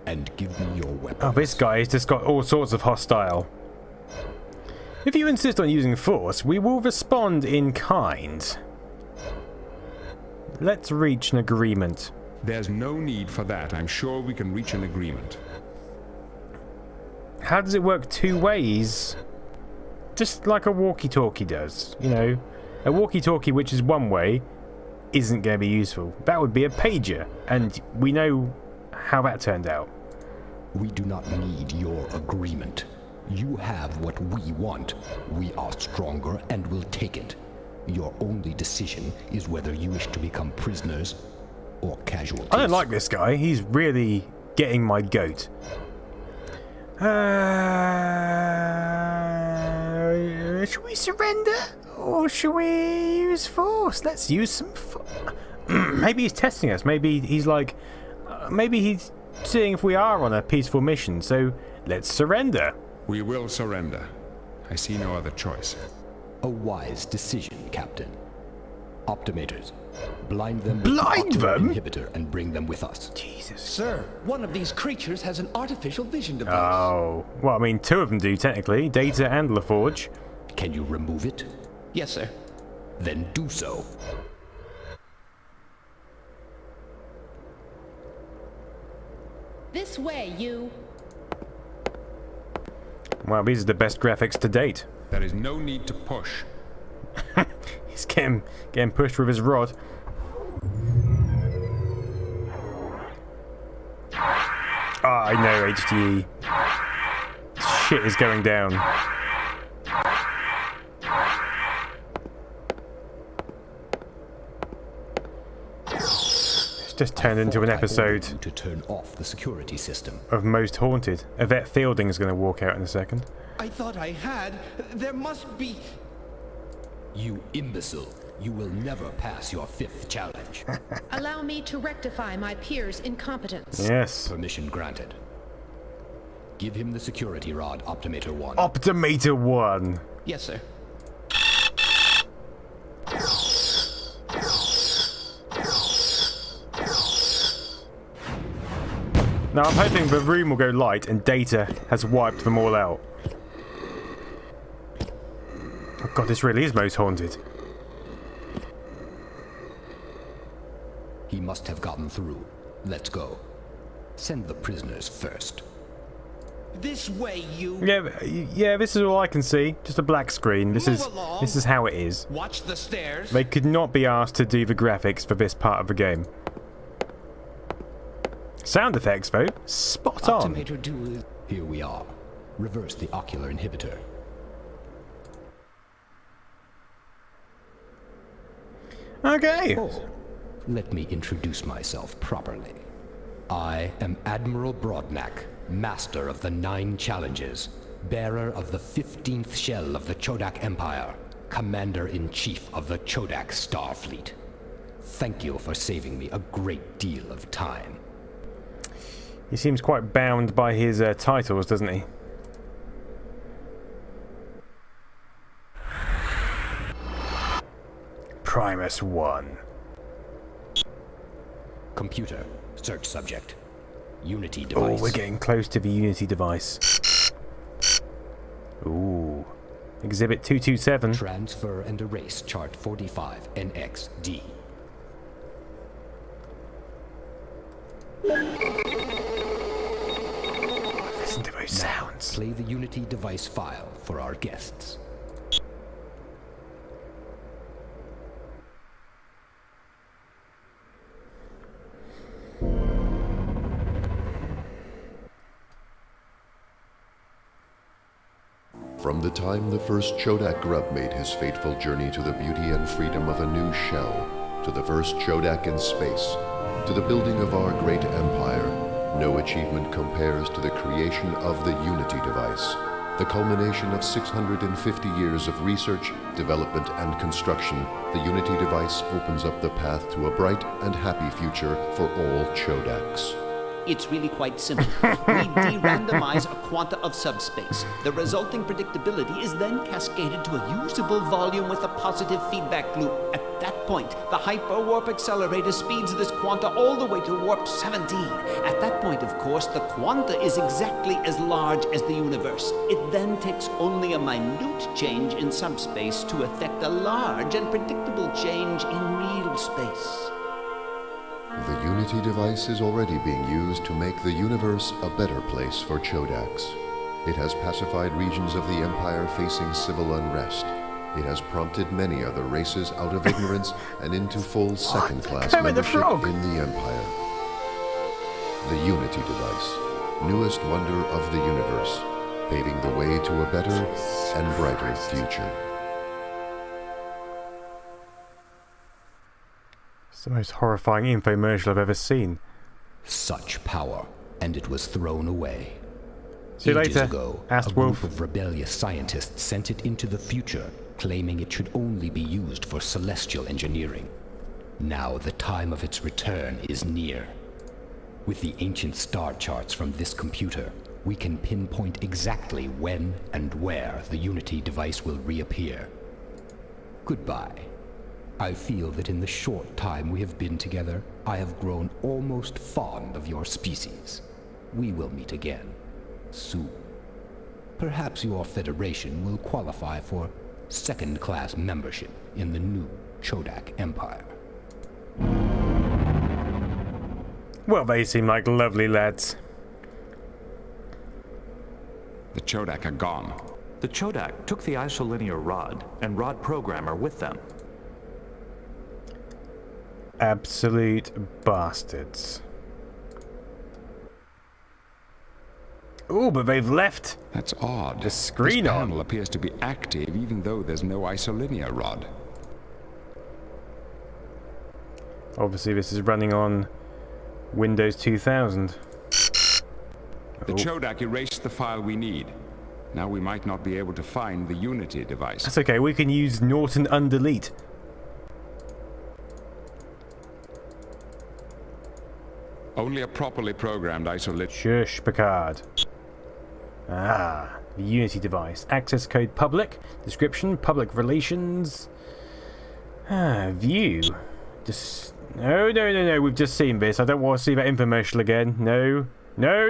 and give me your weapons. Oh, this guy has just got all sorts of hostile. If you insist on using force, we will respond in kind. Let's reach an agreement. There's no need for that. I'm sure we can reach an agreement. How does it work 2 ways? Just like a walkie-talkie does, you know. A walkie-talkie which is one way isn't going to be useful. That would be a pager, and we know how that turned out. We do not need your agreement. You have what we want. We are stronger and will take it. Your only decision is whether you wish to become prisoners or casualties. I don't like this guy. He's really getting my goat. Should we surrender? Or should we use force? Let's use some force. Maybe he's testing us. Maybe he's like... maybe he's seeing if we are on a peaceful mission. So let's surrender. We will surrender. I see no other choice. A wise decision, Captain. Optimators, blind them with Blind the them? inhibitor and bring them with us. Jesus. Sir, one of these creatures has an artificial vision device. Oh. Well, I mean, two of them do, technically. Data and LaForge. Can you remove it? Yes, sir. Then do so. This way, you. Well, these are the best graphics to date. There is no need to push. He's getting pushed with his rod. Ah, I know, HDE. Shit is going down. It's just turned into an episode to turn off the security system of Most Haunted. Yvette Fielding is going to walk out in a second. I thought I had. There must be... You imbecile. You will never pass your 5th challenge. Allow me to rectify my peer's incompetence. Yes. Permission granted. Give him the security rod, Optimator 1. Optimator 1. Yes, sir. Now I'm hoping the room will go light and Data has wiped them all out. Oh god, this really is Most Haunted. He must have gotten through. Let's go. Send the prisoners first. This way, you. Yeah, this is all I can see. Just a black screen. This is how it is. Watch the stairs. They could not be asked to do the graphics for this part of the game. Sound effects, though, spot on. Optimator 2. Here we are. Reverse the ocular inhibitor. Okay. Oh, let me introduce myself properly. I am Admiral Broadnack, Master of the 9 Challenges, bearer of the 15th shell of the Chodak Empire, Commander-in-Chief of the Chodak Starfleet. Thank you for saving me a great deal of time. He seems quite bound by his titles, doesn't he? Primus 1. Computer, search subject. Unity device. Oh, we're getting close to the Unity device. Ooh. Exhibit 227. Transfer and erase chart 45 NXD. Listen to those sounds. Play the Unity device file for our guests. From the time the first Chodak grub made his fateful journey to the beauty and freedom of a new shell, to the first Chodak in space, to the building of our great empire, no achievement compares to the creation of the Unity device, the culmination of 650 years of research, development, and construction. The Unity device opens up the path to a bright and happy future for all Chodaks. It's really quite simple. We de-randomize a quanta of subspace. The resulting predictability is then cascaded to a usable volume with a positive feedback loop. At that point, the hyperwarp accelerator speeds this quanta all the way to warp 17. At that point, of course, the quanta is exactly as large as the universe. It then takes only a minute change in subspace to affect a large and predictable change in real space. The Unity device is already being used to make the universe a better place for Chodaks. It has pacified regions of the Empire facing civil unrest. It has prompted many other races out of ignorance and into full second-class membership in the Empire. The Unity device, newest wonder of the universe. paving the way to a better and brighter future. It's the most horrifying infomercial I've ever seen. Such power, and it was thrown away. See you Ages later, ago, Ast a Wolf. group of rebellious scientists sent it into the future, claiming it should only be used for celestial engineering. Now the time of its return is near. With the ancient star charts from this computer, we can pinpoint exactly when and where the Unity device will reappear. Goodbye. I feel that in the short time we have been together, I have grown almost fond of your species. We will meet again, soon. Perhaps your Federation will qualify for second-class membership in the new Chodak Empire. Well, they seem like lovely lads. The Chodak are gone. The Chodak took the isolinear rod and rod programmer with them. Absolute bastards. Oh, but they've left. That's odd. The screen this on. panel appears to be active even though there's no isolinear rod. Obviously, this is running on Windows 2000. The Chodak erased the file we need. Now we might not be able to find the Unity device. That's okay, we can use Norton undelete. Only a properly programmed isolate. Shush, Picard. Ah, the Unity device. Access code public. Description, public relations. View. Just... No, we've just seen this. I don't want to see that infomercial again. No. No.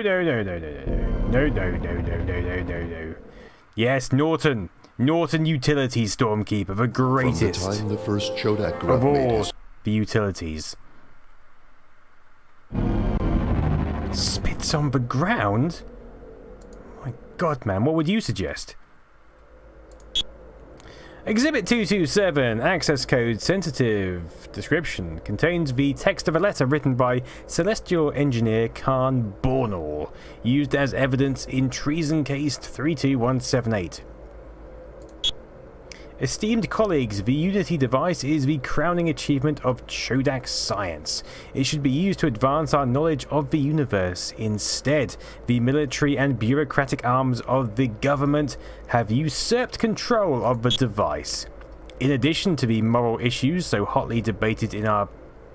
Yes, Norton. Norton Utilities Stormkeeper, the greatest. From the time the first Chodak of grunt made all his... the utilities. Spits on the ground? My God, man, what would you suggest? Exhibit 227, access code sensitive. Description contains the text of a letter written by Celestial Engineer Khan Bornall, used as evidence in treason case 32178. Esteemed colleagues, the Unity device is the crowning achievement of Chodak science. It should be used to advance our knowledge of the universe. Instead, the military and bureaucratic arms of the government have usurped control of the device. In addition to the moral issues so hotly debated in our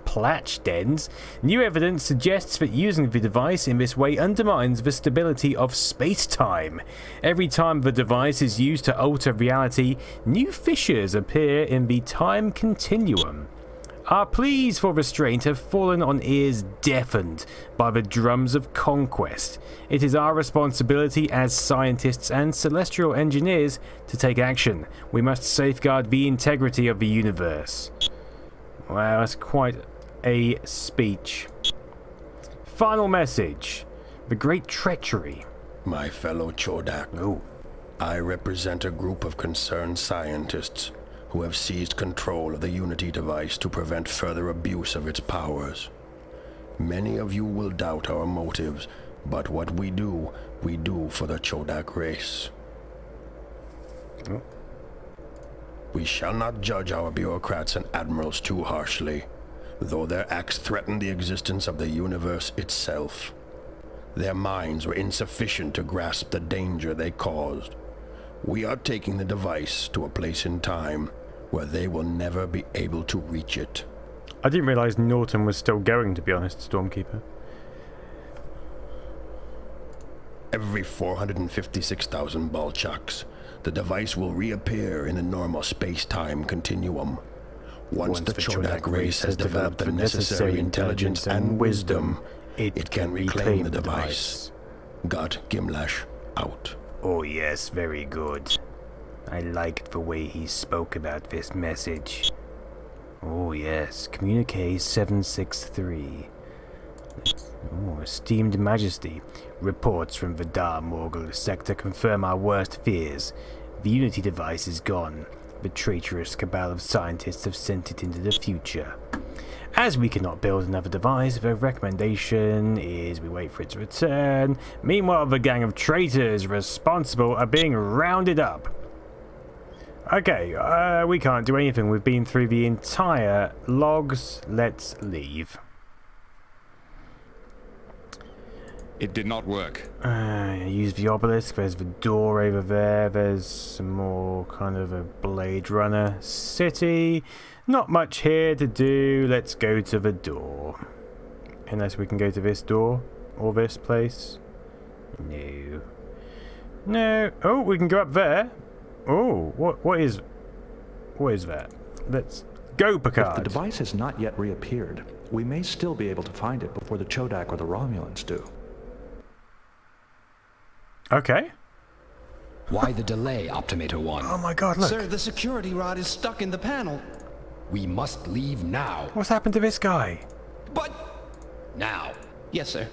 Platch dens, new evidence suggests that using the device in this way undermines the stability of space-time. Every time the device is used to alter reality, new fissures appear in the time continuum. Our pleas for restraint have fallen on ears deafened by the drums of conquest. It is our responsibility as scientists and celestial engineers to take action. We must safeguard the integrity of the universe. Wow, that's quite a speech. Final message. The great treachery. My fellow Chodak. Oh. I represent a group of concerned scientists who have seized control of the Unity device to prevent further abuse of its powers. Many of you will doubt our motives, but what we do for the Chodak race. Oh. We shall not judge our bureaucrats and admirals too harshly, though their acts threaten the existence of the universe itself. Their minds were insufficient to grasp the danger they caused. We are taking the device to a place in time where they will never be able to reach it. I didn't realize Norton was still going, to be honest, Stormkeeper. Every 456,000 Balchaks, the device will reappear in a normal space-time continuum. Once the Chodak race has developed the necessary intelligence and wisdom, it can reclaim the device. God Gimlash, out. Oh yes, very good. I liked the way he spoke about this message. Oh yes, Communique 763. Oh, esteemed Majesty, reports from the Dar Morgul sector confirm our worst fears. The Unity device is gone. The traitorous cabal of scientists have sent it into the future. As we cannot build another device, the recommendation is we wait for it to return. Meanwhile, the gang of traitors responsible are being rounded up. Okay, we can't do anything. We've been through the entire logs. Let's leave. It did not work. Use the obelisk. There's the door over there. There's some more kind of a Blade Runner city. Not much here to do. Let's go to the door. Unless we can go to this door or this place. No. No. Oh, we can go up there. Oh, what is that? Let's go, Picard. If the device has not yet reappeared, we may still be able to find it before the Chodak or the Romulans do. Okay. Why the delay, Optimator 1? Oh my god, look. Sir, the security rod is stuck in the panel. We must leave now. What's happened to this guy? But... Now. Yes, sir.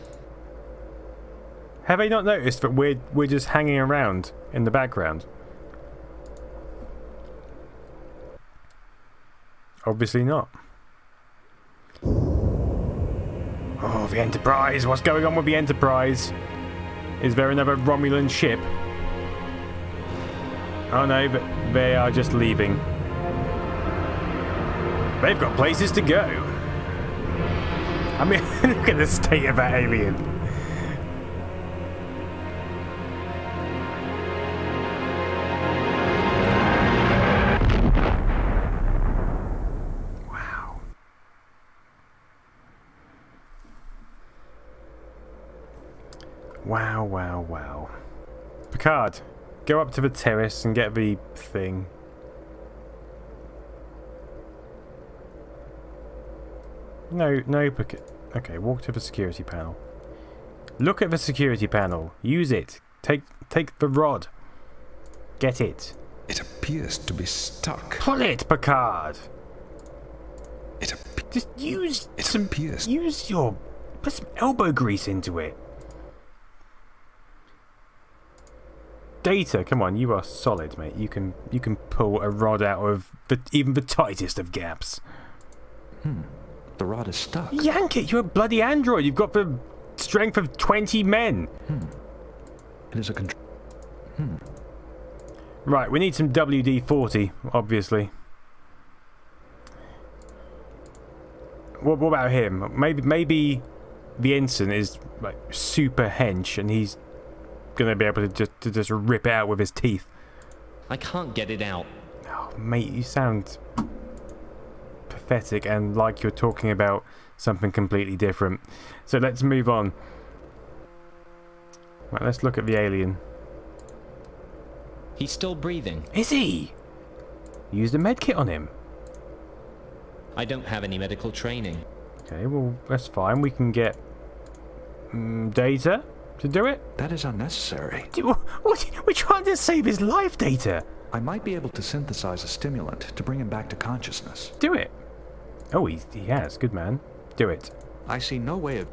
Have they not noticed that we're just hanging around in the background? Obviously not. Oh, the Enterprise. What's going on with the Enterprise? Is there another Romulan ship? Oh no, but they are just leaving. They've got places to go. I mean, look at the state of that alien. Wow. Wow, wow, wow. Picard, go up to the terrace and get the thing. No, Picard. Okay, walk to the security panel. Look at the security panel. Use it. Take the rod. Get it. It appears to be stuck. Pull it, Picard. Put some elbow grease into it. Data, come on, you are solid, mate. You can pull a rod out of even the tightest of gaps. The rod is stuck. Yank it! You're a bloody android. You've got the strength of 20 men. It is a control. Right, we need some WD-40, obviously. What about him? Maybe the ensign is like super hench, and he's gonna be able to just rip it out with his teeth. I can't get it out. Oh, mate, you sound pathetic and like you're talking about something completely different. So let's move on. Right, let's look at the alien. He's still breathing. Is he? Use the medkit on him. I don't have any medical training. Okay, well, that's fine. We can get Data to do it. That is unnecessary. We're trying to save his life, Data. I might be able to synthesize a stimulant to bring him back to consciousness. Do it. Oh, he has. Good man. Do it. I see no way of...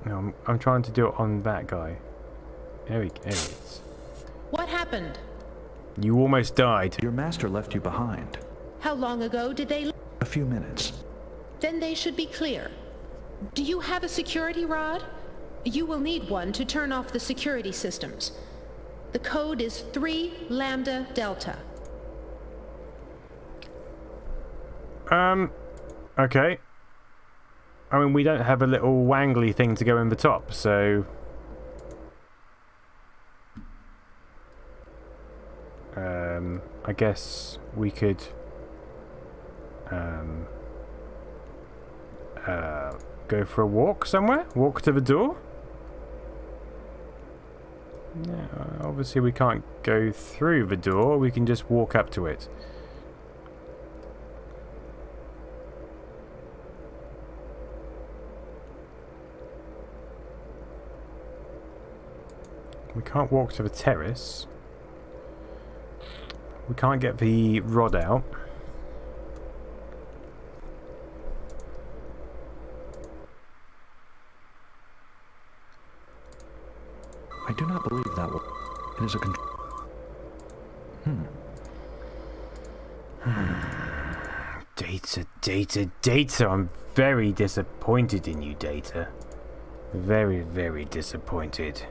No, I'm trying to do it on that guy. There he is. What happened? You almost died. Your master left you behind. How long ago did they... A few minutes. Then they should be clear. Do you have a security rod? You will need one to turn off the security systems. The code is 3 Lambda Delta. Okay. I mean, we don't have a little wangly thing to go in the top, so... I guess we could... go for a walk somewhere? Walk to the door? No, obviously we can't go through the door. We can just walk up to it. We can't walk to the terrace. We can't get the rod out. I do not believe that will... It is a Data. I'm very disappointed in you, Data. Very, very disappointed.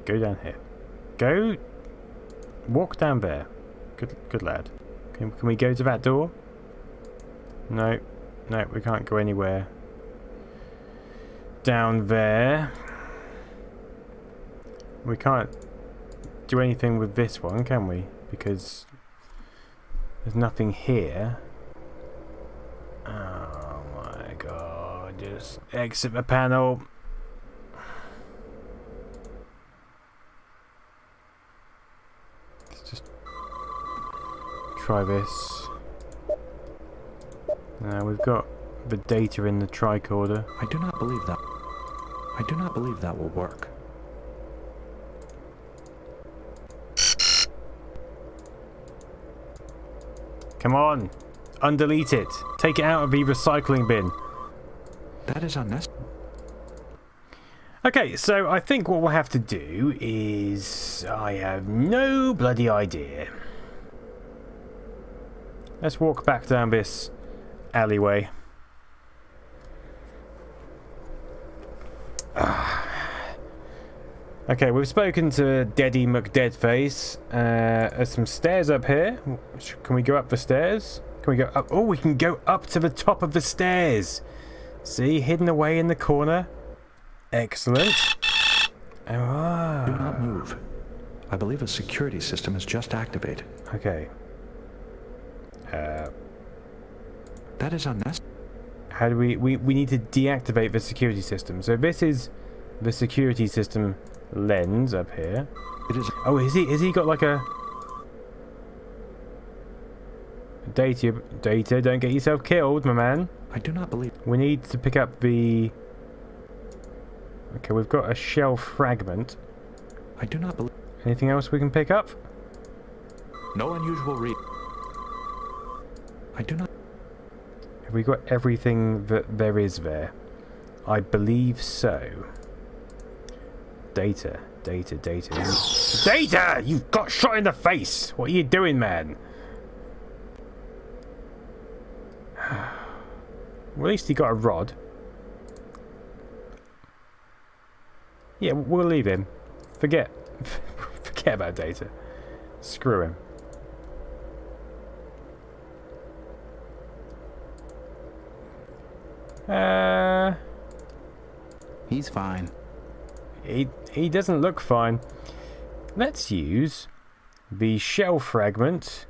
Go down here. Go. Walk down there. Good lad. Can we go to that door? No. No, we can't go anywhere. Down there. We can't do anything with this one, can we? Because there's nothing here. Oh my god. Just exit the panel. Let's just try this. Now we've got the data in the tricorder. I do not believe that will work. Come on, undelete it. Take it out of the recycling bin. That is unnecessary. Okay, so I think what we'll have to do is... I have no bloody idea. Let's walk back down this alleyway. Okay, we've spoken to Deddy McDeadface. There's some stairs up here. Can we go up the stairs? Can we go up? Oh, we can go up to the top of the stairs. See, hidden away in the corner. Excellent. Oh. Do not move. I believe a security system is just activated. Okay. That is unnecessary. How do we need to deactivate the security system. So this is the security system lens up here. It is. Oh, is he got like a data? Don't get yourself killed, my man. I do not believe. We need to pick up the. Okay, we've got a shell fragment. I do not believe. Anything else we can pick up? No unusual read. I do not. Have we got everything that there is there? I believe so. Data. Data! You got shot in the face! What are you doing, man? Well, at least he got a rod. Yeah, we'll leave him. Forget about Data. Screw him. He's fine. He doesn't look fine. Let's use the shell fragment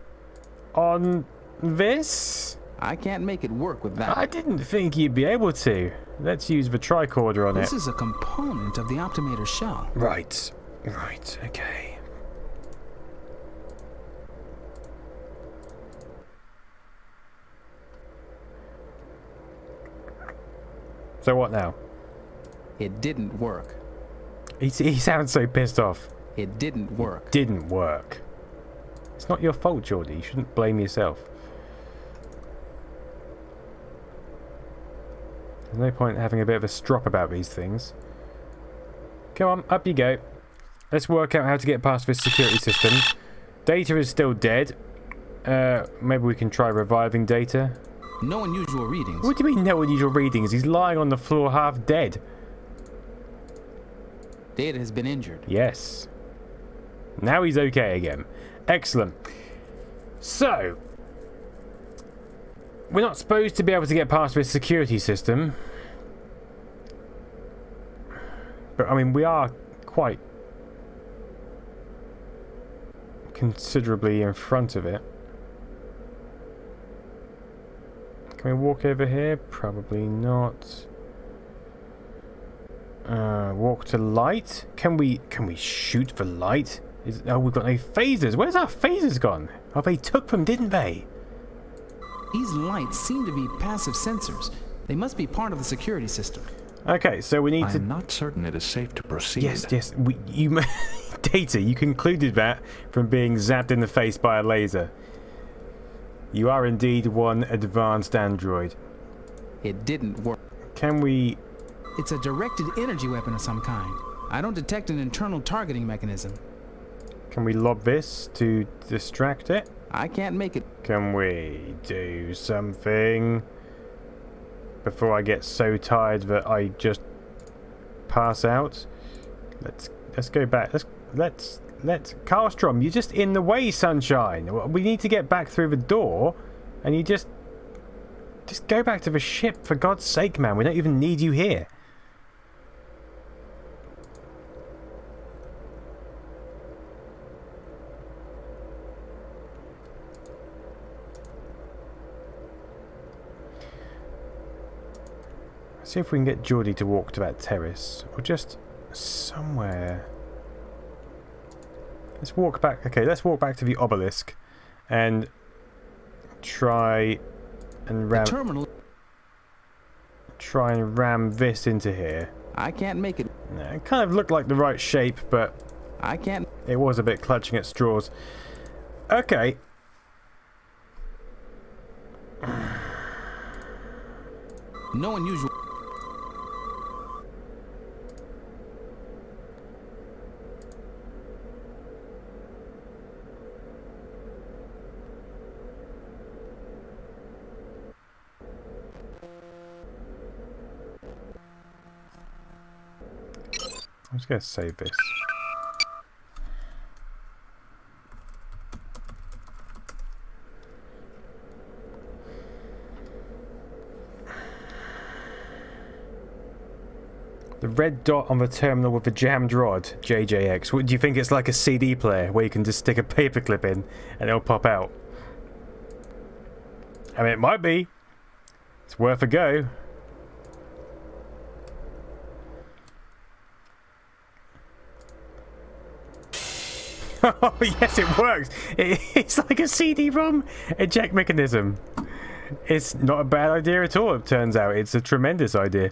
on this. I can't make it work with that. I didn't think you'd be able to. Let's use the tricorder on it. This is a component of the Optimator shell. Right, okay. So what now? It didn't work. He sounds so pissed off. It didn't work. Didn't work. It's not your fault, Geordie. You shouldn't blame yourself. There's no point having a bit of a strop about these things. Come on, up you go. Let's work out how to get past this security system. Data is still dead. Maybe we can try reviving Data. No unusual readings. What do you mean no unusual readings? He's lying on the floor half dead. Data has been injured. Yes. Now he's okay again. Excellent. So, we're not supposed to be able to get past this security system. But, I mean, we are quite considerably in front of it. Can we walk over here? Probably not. Walk to light? Can we shoot for light? Oh, we've got no phasers. Where's our phasers gone? Oh, they took them, didn't they? These lights seem to be passive sensors. They must be part of the security system. Okay, so we need to... I'm not certain it is safe to proceed. Yes. Data, you concluded that from being zapped in the face by a laser. You are indeed one advanced android. It didn't work. Can we... It's a directed energy weapon of some kind. I don't detect an internal targeting mechanism. Can we lob this to distract it? I can't make it. Can we do something before I get so tired that I just pass out? Let's go back. Let's Carlstrom, you're just in the way, sunshine. We need to get back through the door, and you just go back to the ship, for God's sake, man. We don't even need you here. See if we can get Geordie to walk to that terrace, or just somewhere. Let's walk back. Okay, let's walk back to the obelisk and try and ram. The terminal. Try and ram this into here. I can't make it. It kind of looked like the right shape, but I can't. It was a bit clutching at straws. Okay. No unusual. I'm just going to save this. The red dot on the terminal with the jammed rod, JJX. What, do you think it's like a CD player where you can just stick a paperclip in and it'll pop out? I mean, it might be. It's worth a go. Oh, yes, it works. It's like a CD-ROM eject mechanism. It's not a bad idea at all, it turns out. It's a tremendous idea.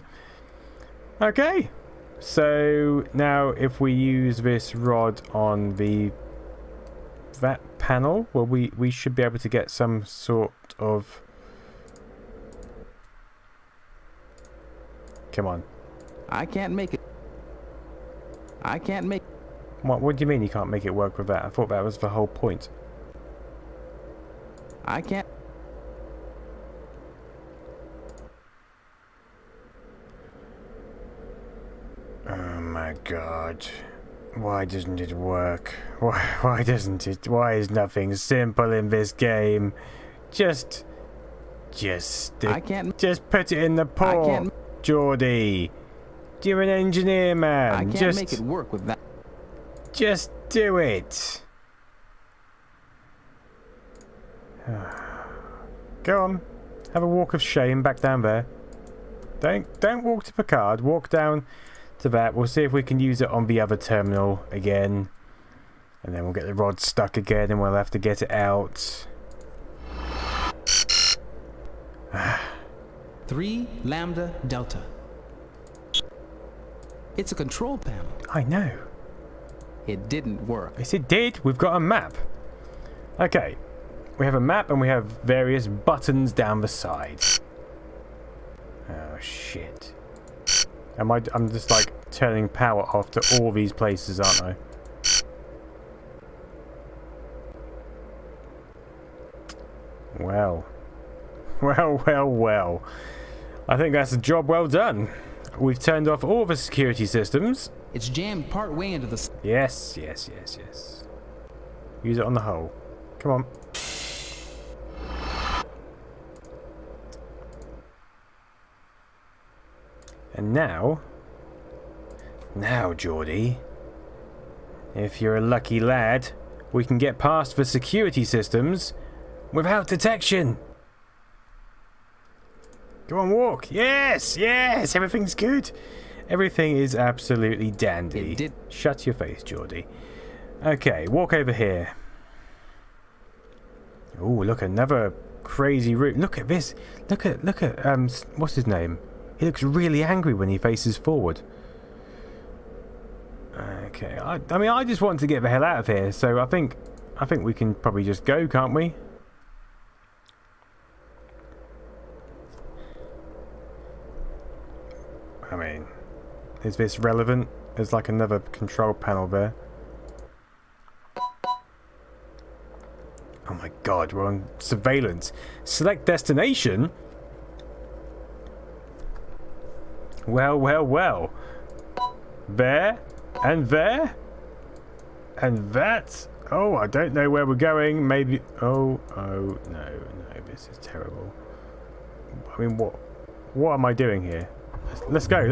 Okay. So, now if we use this rod on that panel, well, we should be able to get some sort of... Come on. I can't make it. I can't make... What do you mean you can't make it work with that? I thought that was the whole point. I can't. Oh my God. Why doesn't it work? Why doesn't it? Why is nothing simple in this game? Just I can't. Just put it in the port, Geordie. You're an engineer, man. I can't make it work with that. Just do it. Go on. Have a walk of shame back down there. Don't walk to Picard. Walk down to that. We'll see if we can use it on the other terminal again. And then we'll get the rod stuck again and we'll have to get it out. 3 Lambda Delta. It's a control panel. I know. It didn't work. Yes, it did. We've got a map. Okay. We have a map and we have various buttons down the sides. Oh, shit. I'm just like turning power off to all these places, aren't I? Well. Well. I think that's a job well done. We've turned off all the security systems. It's jammed part way into the... Yes. Use it on the hull. Come on. And now, Geordie, if you're a lucky lad, we can get past the security systems without detection. Go on, walk. Yes, everything's good. Everything is absolutely dandy. Shut your face, Geordie. Okay, walk over here. Oh, look, another crazy route. Look at this. Look at what's his name? He looks really angry when he faces forward. Okay, I mean, I just want to get the hell out of here, so I think we can probably just go, can't we? I mean, is this relevant? There's like another control panel there. God, we're on surveillance. Select destination? Well, well, well. There, and there, and that. Oh, I don't know where we're going. Maybe... Oh, no, this is terrible. I mean, what am I doing here? Let's go.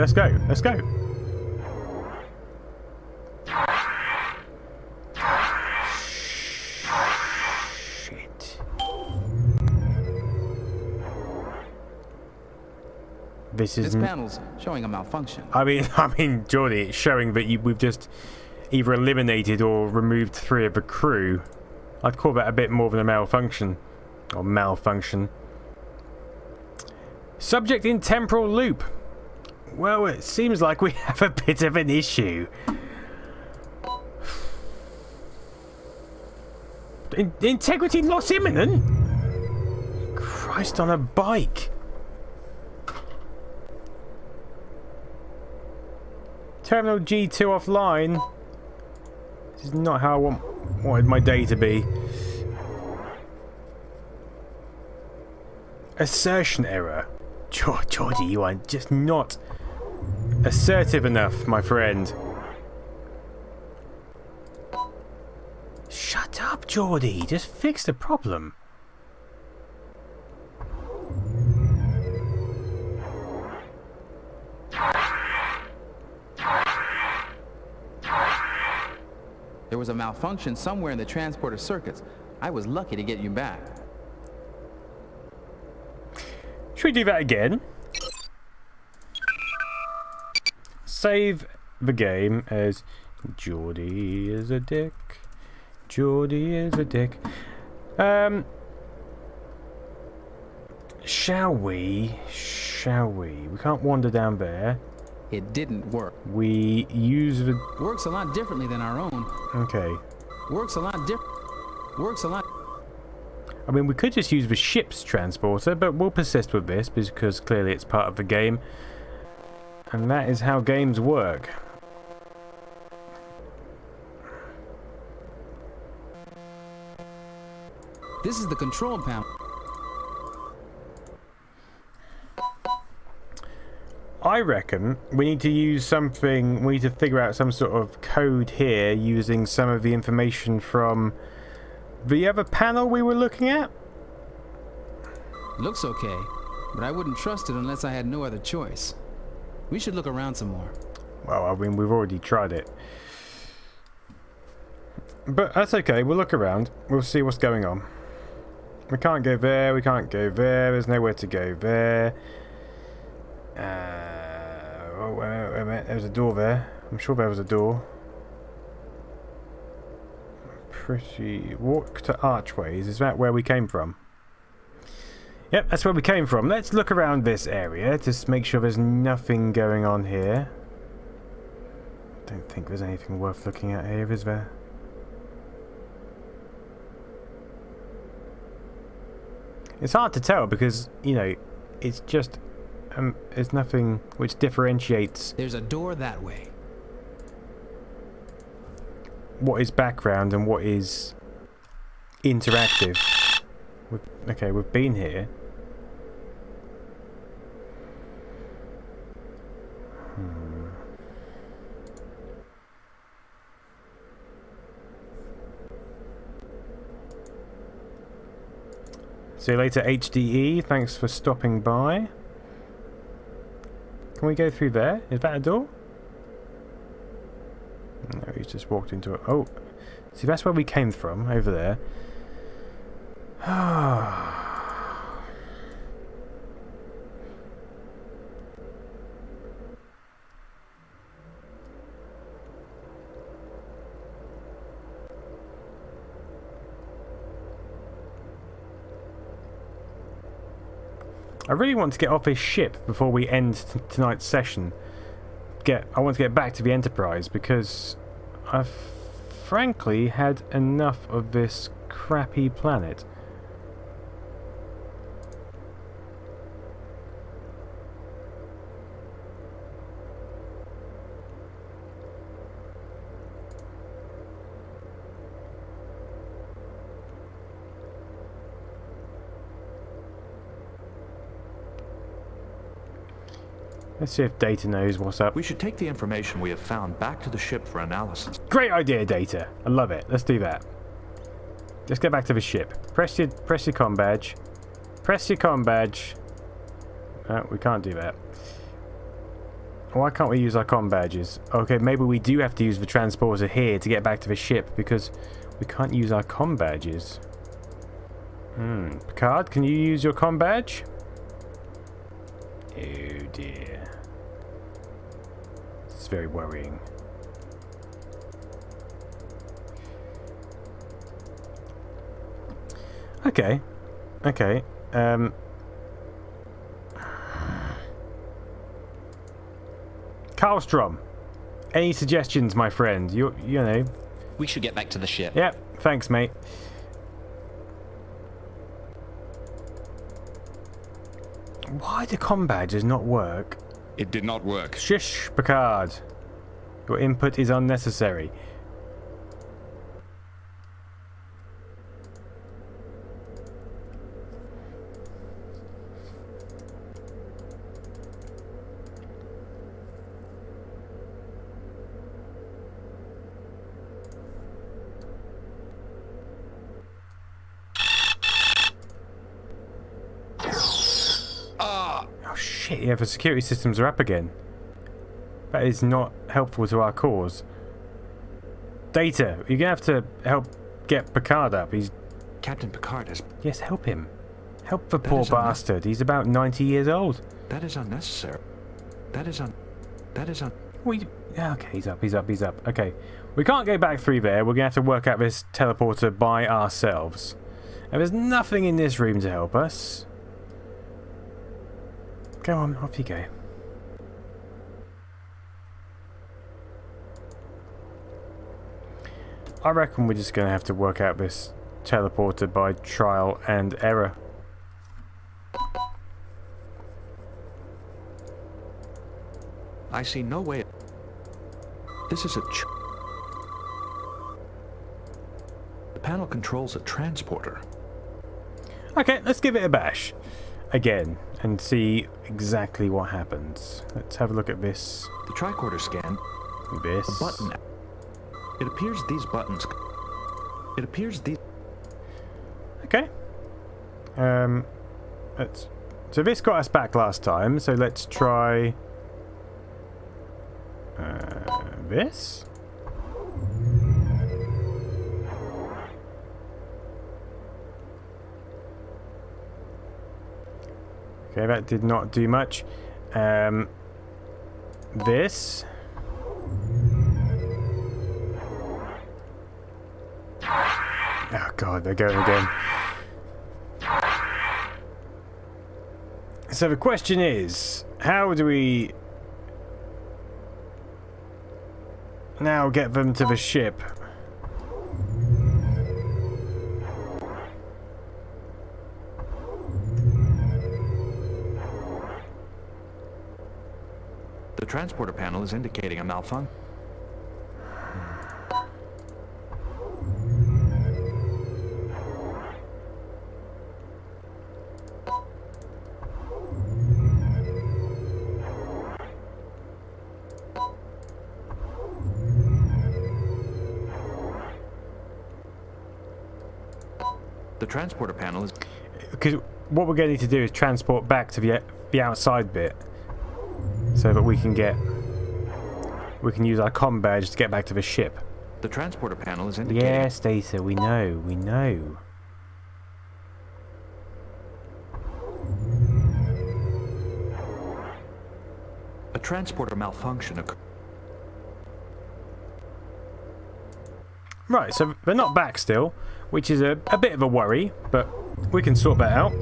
Shit. This panel's showing a malfunction. I mean, Geordie, it's showing that we've just either eliminated or removed 3 of the crew. I'd call that a bit more than a malfunction. Or malfunction. Subject in temporal loop. Well, it seems like we have a bit of an issue. Integrity loss imminent? Christ on a bike. Terminal G2 offline. This is not how I wanted my day to be. Assertion error. Geordie, you are just not assertive enough, my friend. Shut up, Geordie. Just fix the problem. There was a malfunction somewhere in the transporter circuits. I was lucky to get you back. Should we do that again? Save the game as Geordie is a dick. Geordie is a dick. Shall we? We can't wander down there. It didn't work. We use the... Works a lot differently than our own. Okay. Works a lot. I mean, we could just use the ship's transporter, but we'll persist with this because clearly it's part of the game. And that is how games work. This is the control panel. I reckon we need to use something, we need to figure out some sort of code here using some of the information from the other panel we were looking at. Looks okay, but I wouldn't trust it unless I had no other choice. We should look around some more. Well, I mean, we've already tried it. But that's okay, we'll look around. We'll see what's going on. We can't go there, we can't go there, there's nowhere to go there. Oh, wait a minute, there's a door there. I'm sure there was a door. Walk to archways, is that where we came from? Yep, that's where we came from. Let's look around this area, just make sure there's nothing going on here. Don't think there's anything worth looking at here, is there? It's hard to tell because, you know, it's just... there's nothing which differentiates... There's a door that way. What is background and what is interactive. Okay, we've been here. See you later, HDE. Thanks for stopping by. Can we go through there? Is that a door? No, he's just walked into it. Oh, see, that's where we came from, over there. I really want to get off this ship before we end tonight's session. I want to get back to the Enterprise because I've frankly had enough of this crappy planet. Let's see if Data knows what's up. We should take the information we have found back to the ship for analysis. Great idea, Data. I love it. Let's do that. Let's go back to the ship. Press your comm badge. Press your comm badge. Oh, we can't do that. Why can't we use our comm badges? Okay, maybe we do have to use the transporter here to get back to the ship because we can't use our comm badges. Picard, can you use your comm badge? Oh dear. It's very worrying. Okay. Okay. Karlstrom, any suggestions, my friend? You know. We should get back to the ship. Yep, thanks, mate. Why do comm badges not work? It did not work. Shush, Picard. Your input is unnecessary. Yeah, the security systems are up again. That is not helpful to our cause. Data, you're gonna have to help get Picard up. He's... Captain Picard has... Yes, help him. Help the poor bastard. He's about 90 years old. That is unnecessary. That is Okay, he's up. Okay. We can't go back through there. We're gonna have to work out this teleporter by ourselves. And there's nothing in this room to help us. Go on, off you go. I reckon we're just going to have to work out this teleporter by trial and error. I see no way. This is a... The panel controls a transporter. Okay, let's give it a bash. Again, and see exactly what happens. Let's have a look at this. The tricorder scan. This. A button. It appears these buttons... It appears these... Okay. So this got us back last time, so let's try... this? Okay, that did not do much. This. Oh god, they're going again. So the question is, how do we now get them to the ship? The transporter panel is indicating a malfunction. The transporter panel is... Because what we're going to need to do is transport back to the outside bit, so that we can use our comm badge to get back to the ship. The transporter panel is indicating... Yes, Data, we know. A transporter malfunction occurred. Right, so they're not back still, which is a bit of a worry, but we can sort that out.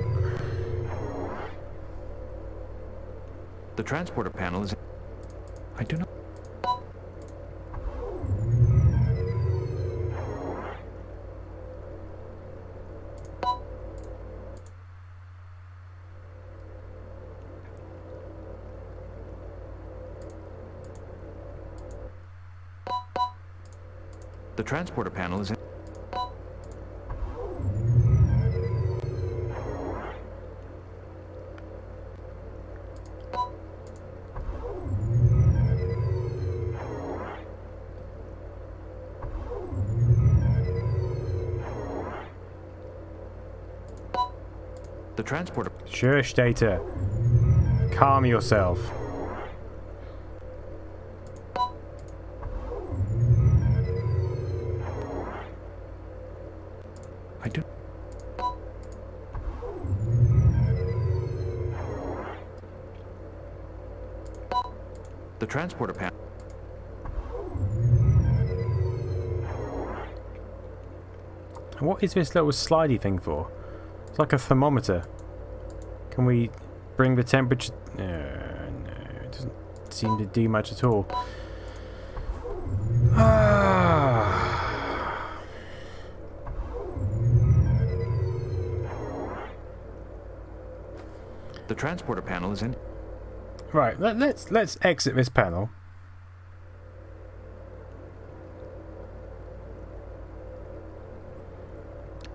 The transporter panel is... I do not... The transporter panel is... The transporter... Shush, Data. Calm yourself. I do... The transporter panel... What is this little slidey thing for? It's like a thermometer. Can we bring the temperature... No, it doesn't seem to do much at all. The transporter panel is in... Right, let's exit this panel.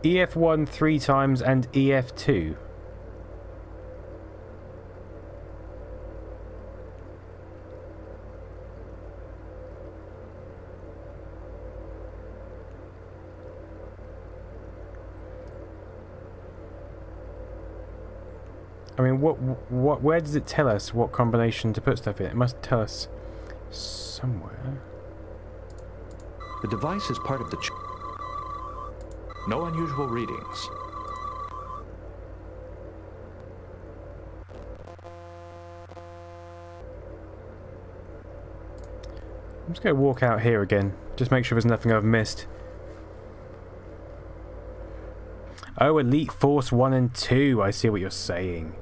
EF1 3 times and EF2. I mean, where does it tell us what combination to put stuff in? It must tell us somewhere. The device is part of the... No unusual readings. I'm just going to walk out here again. Just make sure there's nothing I've missed. Oh, Elite Force 1 and 2. I see what you're saying.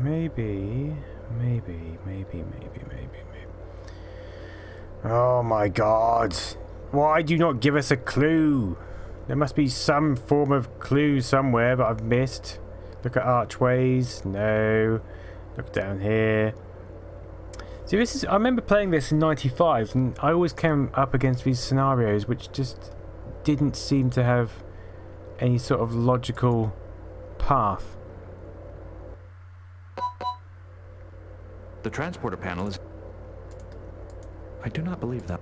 Maybe. Oh my god. Why do you not give us a clue? There must be some form of clue somewhere that I've missed. Look at archways. No. Look down here. See, this is... I remember playing this in 95 and I always came up against these scenarios which just didn't seem to have any sort of logical path. The transporter panel is... I do not believe that.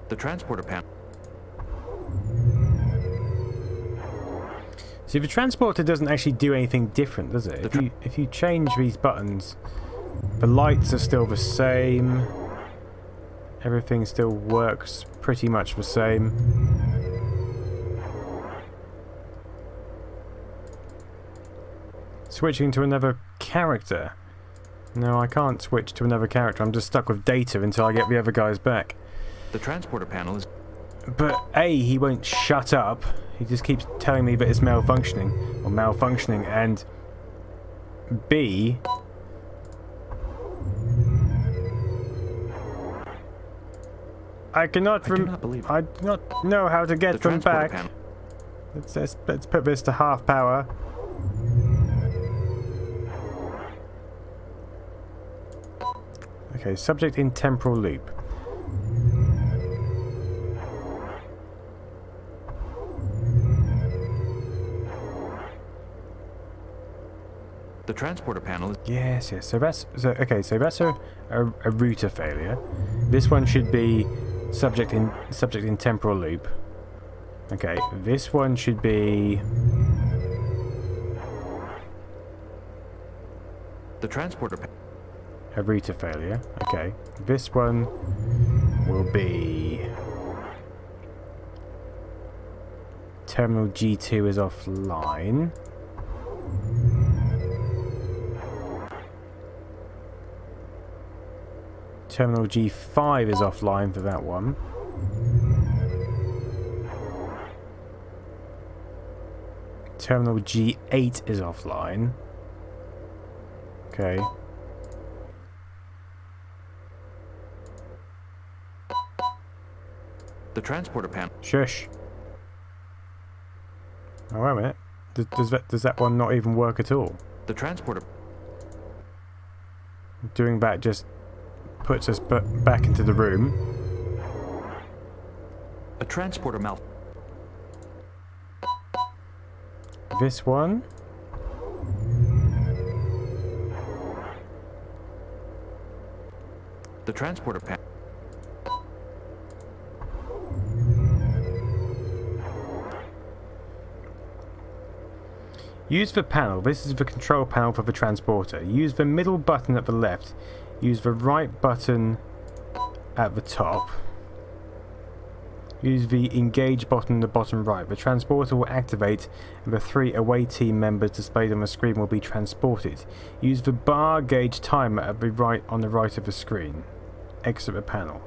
The transporter panel... See, the transporter doesn't actually do anything different, does it? If you change these buttons... The lights are still the same. Everything still works pretty much the same. Switching to another character. No, I can't switch to another character. I'm just stuck with Data until I get the other guys back. The transporter panel is... But A, he won't shut up. He just keeps telling me that it's malfunctioning. Or malfunctioning. And B... I do not know how to get them back. Let's put this to half power. Okay, subject in temporal loop. The transporter panel is... Yes. So that's a router failure. This one should be subject in temporal loop. Okay, this one should be... The transporter... A router failure. Okay, this one will be... Terminal G2 is offline. Terminal G5 is offline for that one. Terminal G8 is offline. Okay. The transporter panel. Shush. Oh, wait a minute. Does that one not even work at all? The transporter. Doing that just puts us back into the room. A transporter mal. This one. The transporter panel. Use the panel. This is the control panel for the transporter. Use the middle button at the left. Use the right button at the top. Use the engage button in the bottom right. The transporter will activate and the 3 away team members displayed on the screen will be transported. Use the bar gauge timer at the right on the right of the screen. Exit the panel.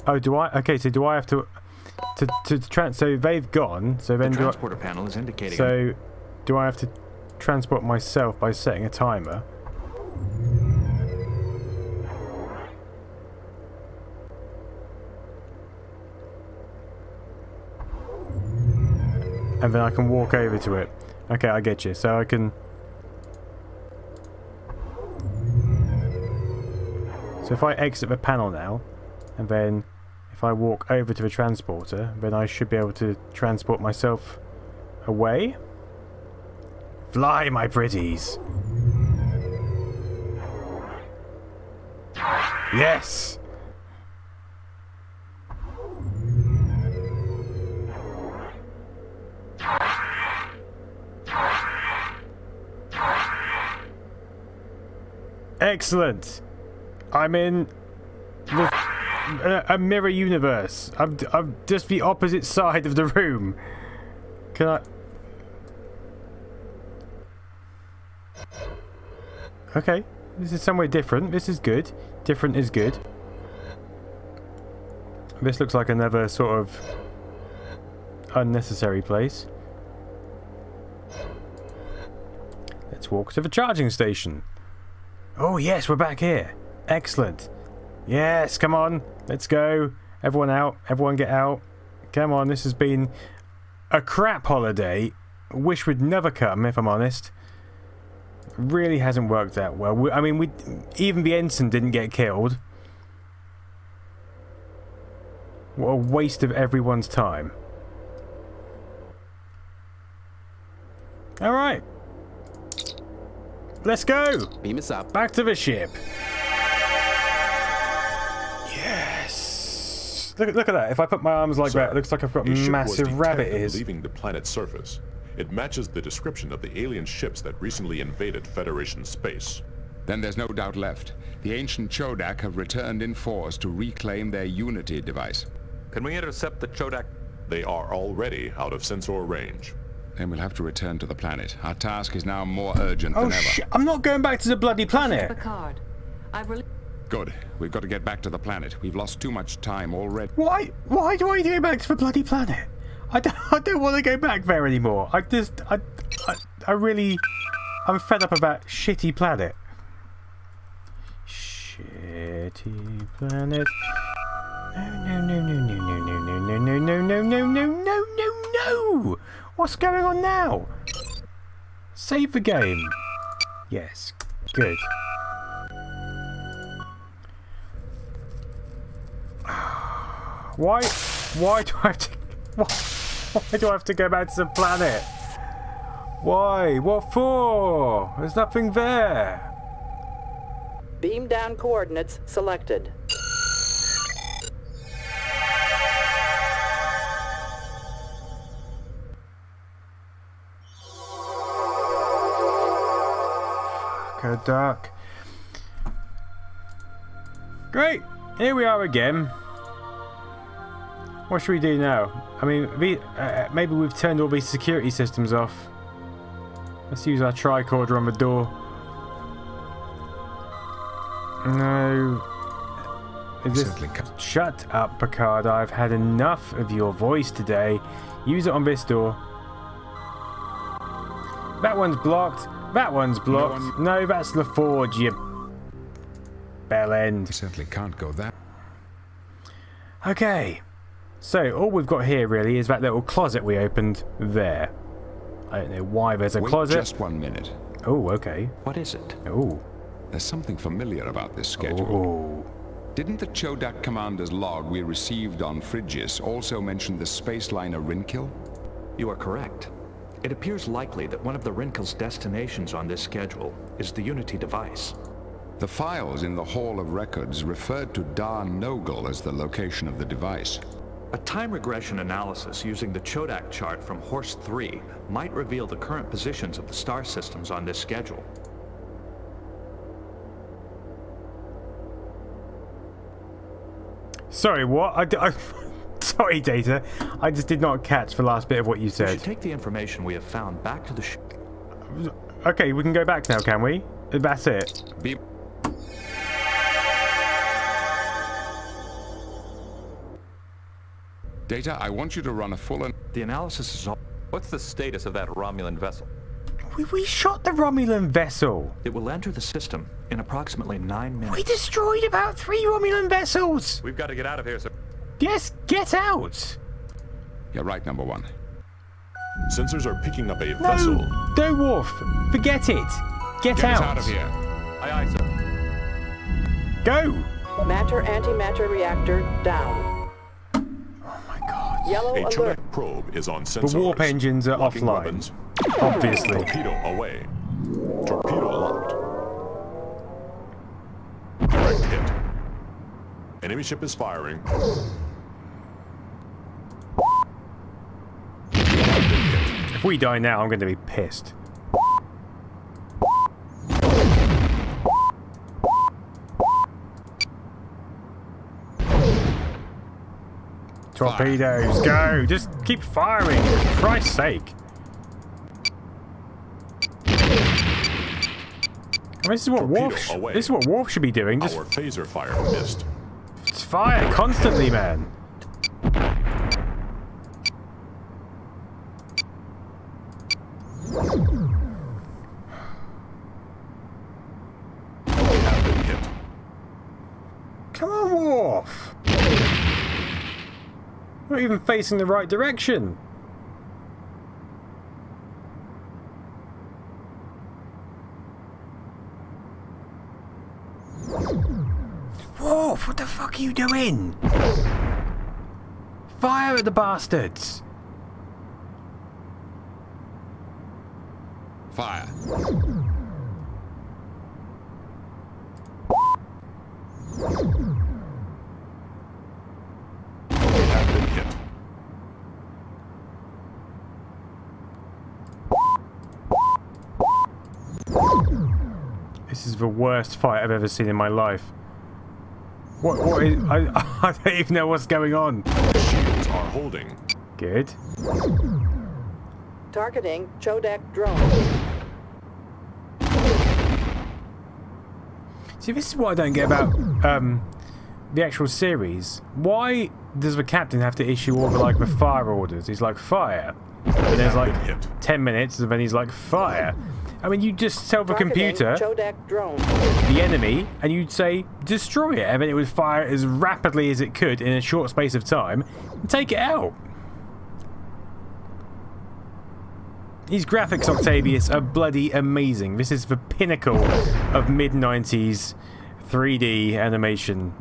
Oh, do I? Okay, so do I have to so they've gone. So then the transporter panel is indicating. So, do I have to transport myself by setting a timer? And then I can walk over to it. Okay, I get you. So I can. So if I exit the panel now, and then if I walk over to the transporter, then I should be able to transport myself away. Fly, my pretties! Yes! Excellent! I'm in a mirror universe. I'm just the opposite side of the room. Can I? Okay, this is somewhere different. This is good. Different is good. This looks like another sort of unnecessary place. Let's walk to the charging station. Oh yes, we're back here. Excellent. Yes, come on. Let's go. Everyone out. Everyone get out. Come on, this has been a crap holiday. Wish would never come, if I'm honest. Really hasn't worked out well. I mean, even the ensign didn't get killed. What a waste of everyone's time. Alright. Let's go. Beam us up. Back to the ship. Yes. Look at that. If I put my arms like that, it looks like I've got massive rabbit ears. Leaving the planet's surface. It matches the description of the alien ships that recently invaded Federation space. Then there's no doubt left. The ancient Chodak have returned in force to reclaim their Unity device. Can we intercept the Chodak? They are already out of sensor range. Then we'll have to return to the planet. Our task is now more urgent than ever. I'm not going back to the bloody planet. Picard, Good. We've got to get back to the planet. We've lost too much time already. Why do I go back to the bloody planet? I don't want to go back there anymore. I'm fed up of that shitty planet. Shitty planet. No. What's going on now? Save the game. Yes. Good. Why do I have to... Why do I have to go back to the planet? Why? What for? There's nothing there. Beam down coordinates selected. Dark. Great! Here we are again. What should we do now? I mean, maybe we've turned all these security systems off. Let's use our tricorder on the door. No. Shut up, Picard. I've had enough of your voice today. Use it on this door. That one's blocked. That one's blocked. No, that's the forge, you bell end. Certainly can't go that. Okay. So, all we've got here really is that little closet we opened there. I don't know why there's a closet. Just 1 minute. Oh, okay. What is it? Oh. There's something familiar about this schedule. Oh. Didn't the Chodak commander's log we received on Phrygius also mention the space liner Rinkill? You are correct. It appears likely that one of the Rinkill's destinations on this schedule is the Unity device. The files in the Hall of Records referred to Dar Nogel as the location of the device. A time regression analysis using the Chodak chart from Horse 3 might reveal the current positions of the star systems on this schedule. Sorry, what? Sorry, Data. I just did not catch the last bit of what you said. We should take the information we have found back to the Okay, we can go back now, can we? That's it. Data, I want you to run a full... The analysis is all... What's the status of that Romulan vessel? We shot the Romulan vessel. It will enter the system in approximately 9 minutes. We destroyed about 3 Romulan vessels. We've got to get out of here, sir. Yes, get out. You're right, number 1. Sensors are picking up a vessel. No, Worf. Forget it. Get out. Out of here. Aye, aye, sir. Go. Matter antimatter reactor down. Oh my God. Yellow a alert. Chodak probe is on sensors. The warp engines are Locking offline. Weapons. Obviously. Torpedo away. Torpedo locked. Direct hit. Enemy ship is firing. If we die now, I'm going to be pissed. Torpedoes, go! Just keep firing, for Christ's sake. I mean, this is what Worf should be doing. Just our phaser fire missed. Just fire constantly, man. Come on, Worf. Not even facing the right direction. Worf, what the fuck are you doing? Fire at the bastards. Fire. This is the worst fight I've ever seen in my life. What is... I don't even know what's going on. Shields are holding. Good. Targeting Chodak drone. See, this is what I don't get about the actual series. Why does the captain have to issue all the fire orders? He's like, fire. And there's like 10 minutes and then he's like, fire. I mean, you just tell the computer, the enemy, and you'd say, destroy it, and then it would fire as rapidly as it could in a short space of time and take it out. These graphics, Octavius, are bloody amazing. This is the pinnacle of mid-90s 3D animation.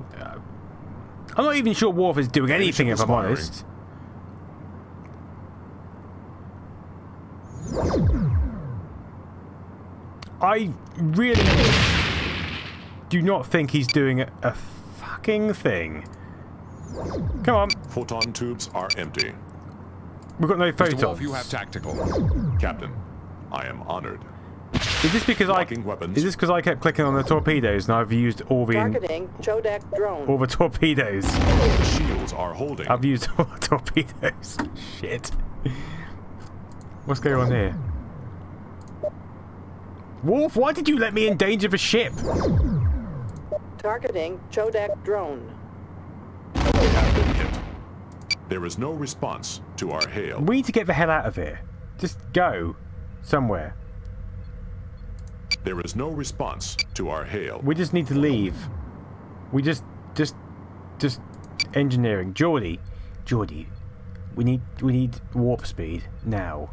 I'm not even sure Worf is doing anything, if I'm honest. I really do not think he's doing a fucking thing. Come on. Photon tubes are empty. We've got no photons. Mr. Wolf, you have tactical. Captain, I am honored. Is this because I kept clicking on the torpedoes and I've used all the Targeting Chodak drone. all the torpedoes? Shields are holding. I've used all the torpedoes. Shit. What's going on here? Worf, why did you let me endanger the ship? Targeting Chodak drone. We have been hit. There is no response to our hail. We need to get the hell out of here. Just go somewhere. There is no response to our hail. We just need to leave. We just engineering. Geordie, we need warp speed now.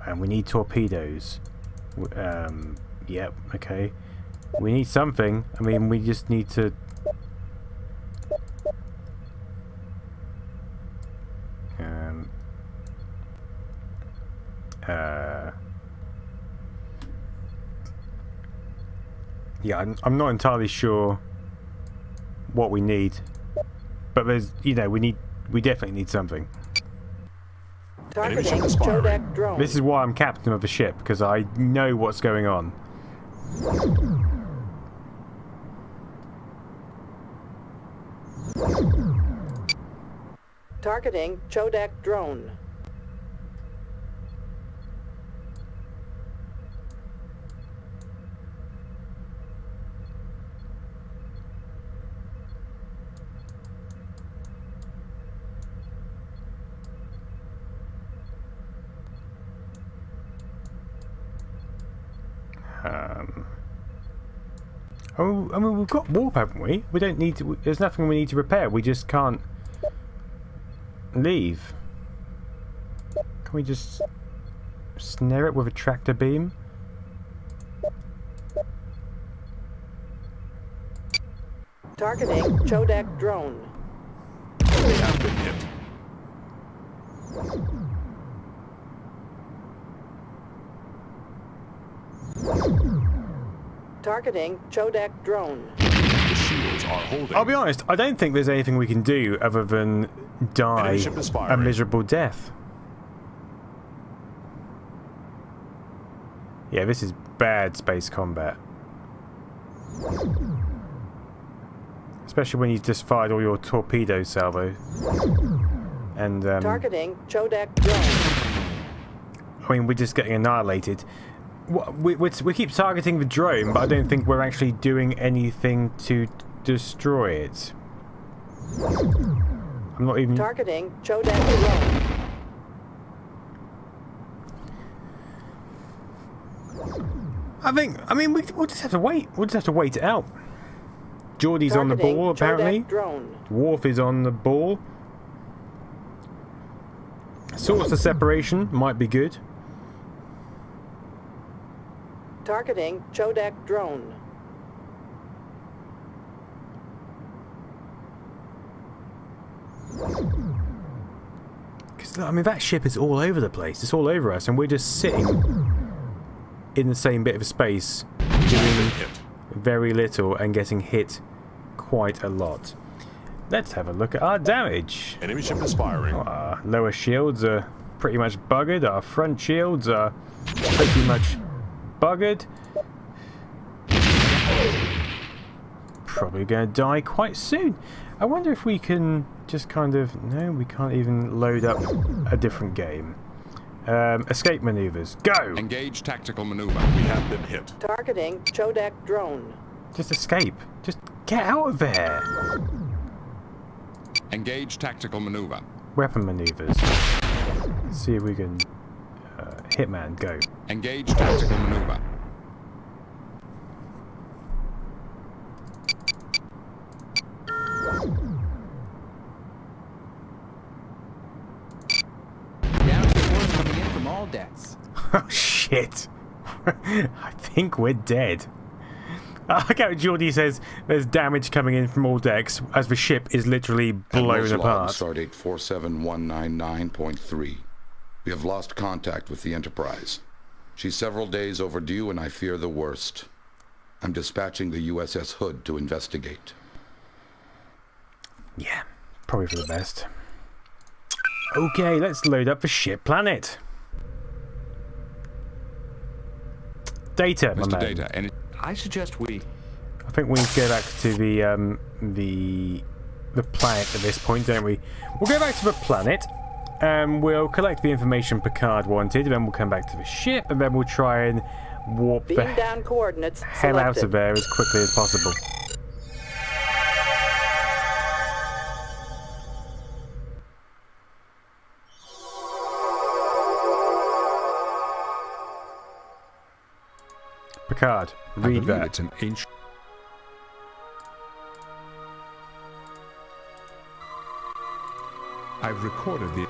And we need torpedoes. Yep, okay. We need something. I mean, we just need to... yeah, I'm not entirely sure what we need, but there's, you know, we definitely need something. Targeting Chodak drone. This is why I'm captain of the ship, because I know what's going on. Targeting Chodak drone. Oh, I mean, we've got warp, haven't we? We don't need to. There's nothing we need to repair. We just can't leave. Can we just snare it with a tractor beam? Targeting Chodak drone. We have been hit. Targeting Chodak drone. The shields are holding. I'll be honest, I don't think there's anything we can do other than die a miserable death. Yeah, this is bad space combat. Especially when you've just fired all your torpedo salvo. And targeting Chodak drone. I mean, we're just getting annihilated. We keep targeting the drone, but I don't think we're actually doing anything to destroy it. I'm not even targeting Chodak drone. I mean, we'll just have to wait. We'll just have to wait it out. Geordie's on the ball, apparently. Worf is on the ball. Source of separation might be good. Targeting Chodak drone. Because I mean, that ship is all over the place. It's all over us, and we're just sitting in the same bit of space, doing very little and getting hit quite a lot. Let's have a look at our damage. Enemy ship is firing. Our lower shields are pretty much buggered. Our front shields are pretty much buggered. Probably going to die quite soon. I wonder if we can just kind of... No, we can't even load up a different game. Escape maneuvers. Go! Engage tactical maneuver. We have been hit. Targeting Chodak drone. Just escape. Just get out of there. Engage tactical maneuver. Weapon maneuvers. Let's see if we can... Hitman, go. Engage tactical maneuver. Coming in from all decks. Oh shit. I think we're dead. I like how Geordie says there's damage coming in from all decks as the ship is literally blown apart. Stardate 47199.3. We have lost contact with the Enterprise. She's several days overdue and I fear the worst. I'm dispatching the USS Hood to investigate. Yeah, probably for the best. Okay, let's load up the ship planet. Data, my Mr. man. Data, any... I suggest we... I think we need to go back to the planet at this point, don't we? We'll go back to the planet, and we'll collect the information Picard wanted, and then we'll come back to the ship, and then we'll try and warp Beam down coordinates hell out of there as quickly as possible. Picard, read that. It's an ancient... I've recorded the...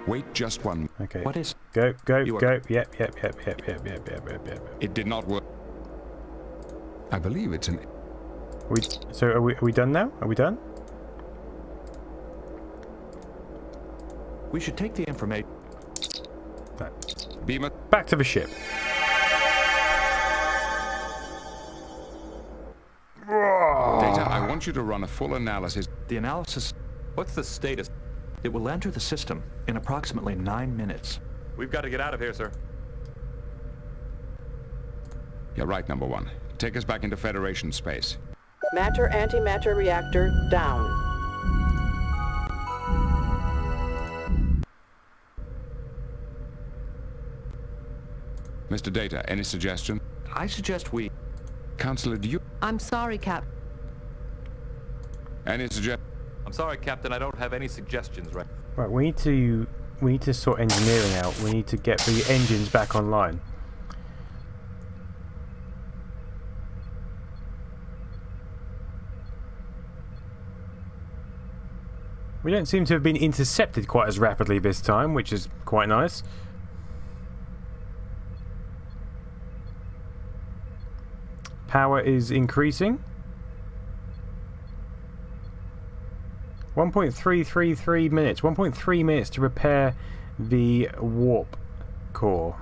Wait just one... Okay. What is... Go. You are- Yep. It did not work. I believe it's an... So are we done now? Are we done? We should take the information... Right. Beamer... Back to the ship. Data, I want you to run a full analysis. The analysis... What's the status? It will enter the system in approximately 9 minutes. We've got to get out of here, sir. You're right, number one. Take us back into Federation space. Matter antimatter reactor down. Mr. Data, any suggestion? I suggest we... Counselor, do you... I'm sorry, Cap. Any suggestion? I'm sorry, Captain, I don't have any suggestions right. Right, we need to sort engineering out. We need to get the engines back online. We don't seem to have been intercepted quite as rapidly this time, which is quite nice. Power is increasing. 1.333 minutes. 1.3 minutes to repair the warp core.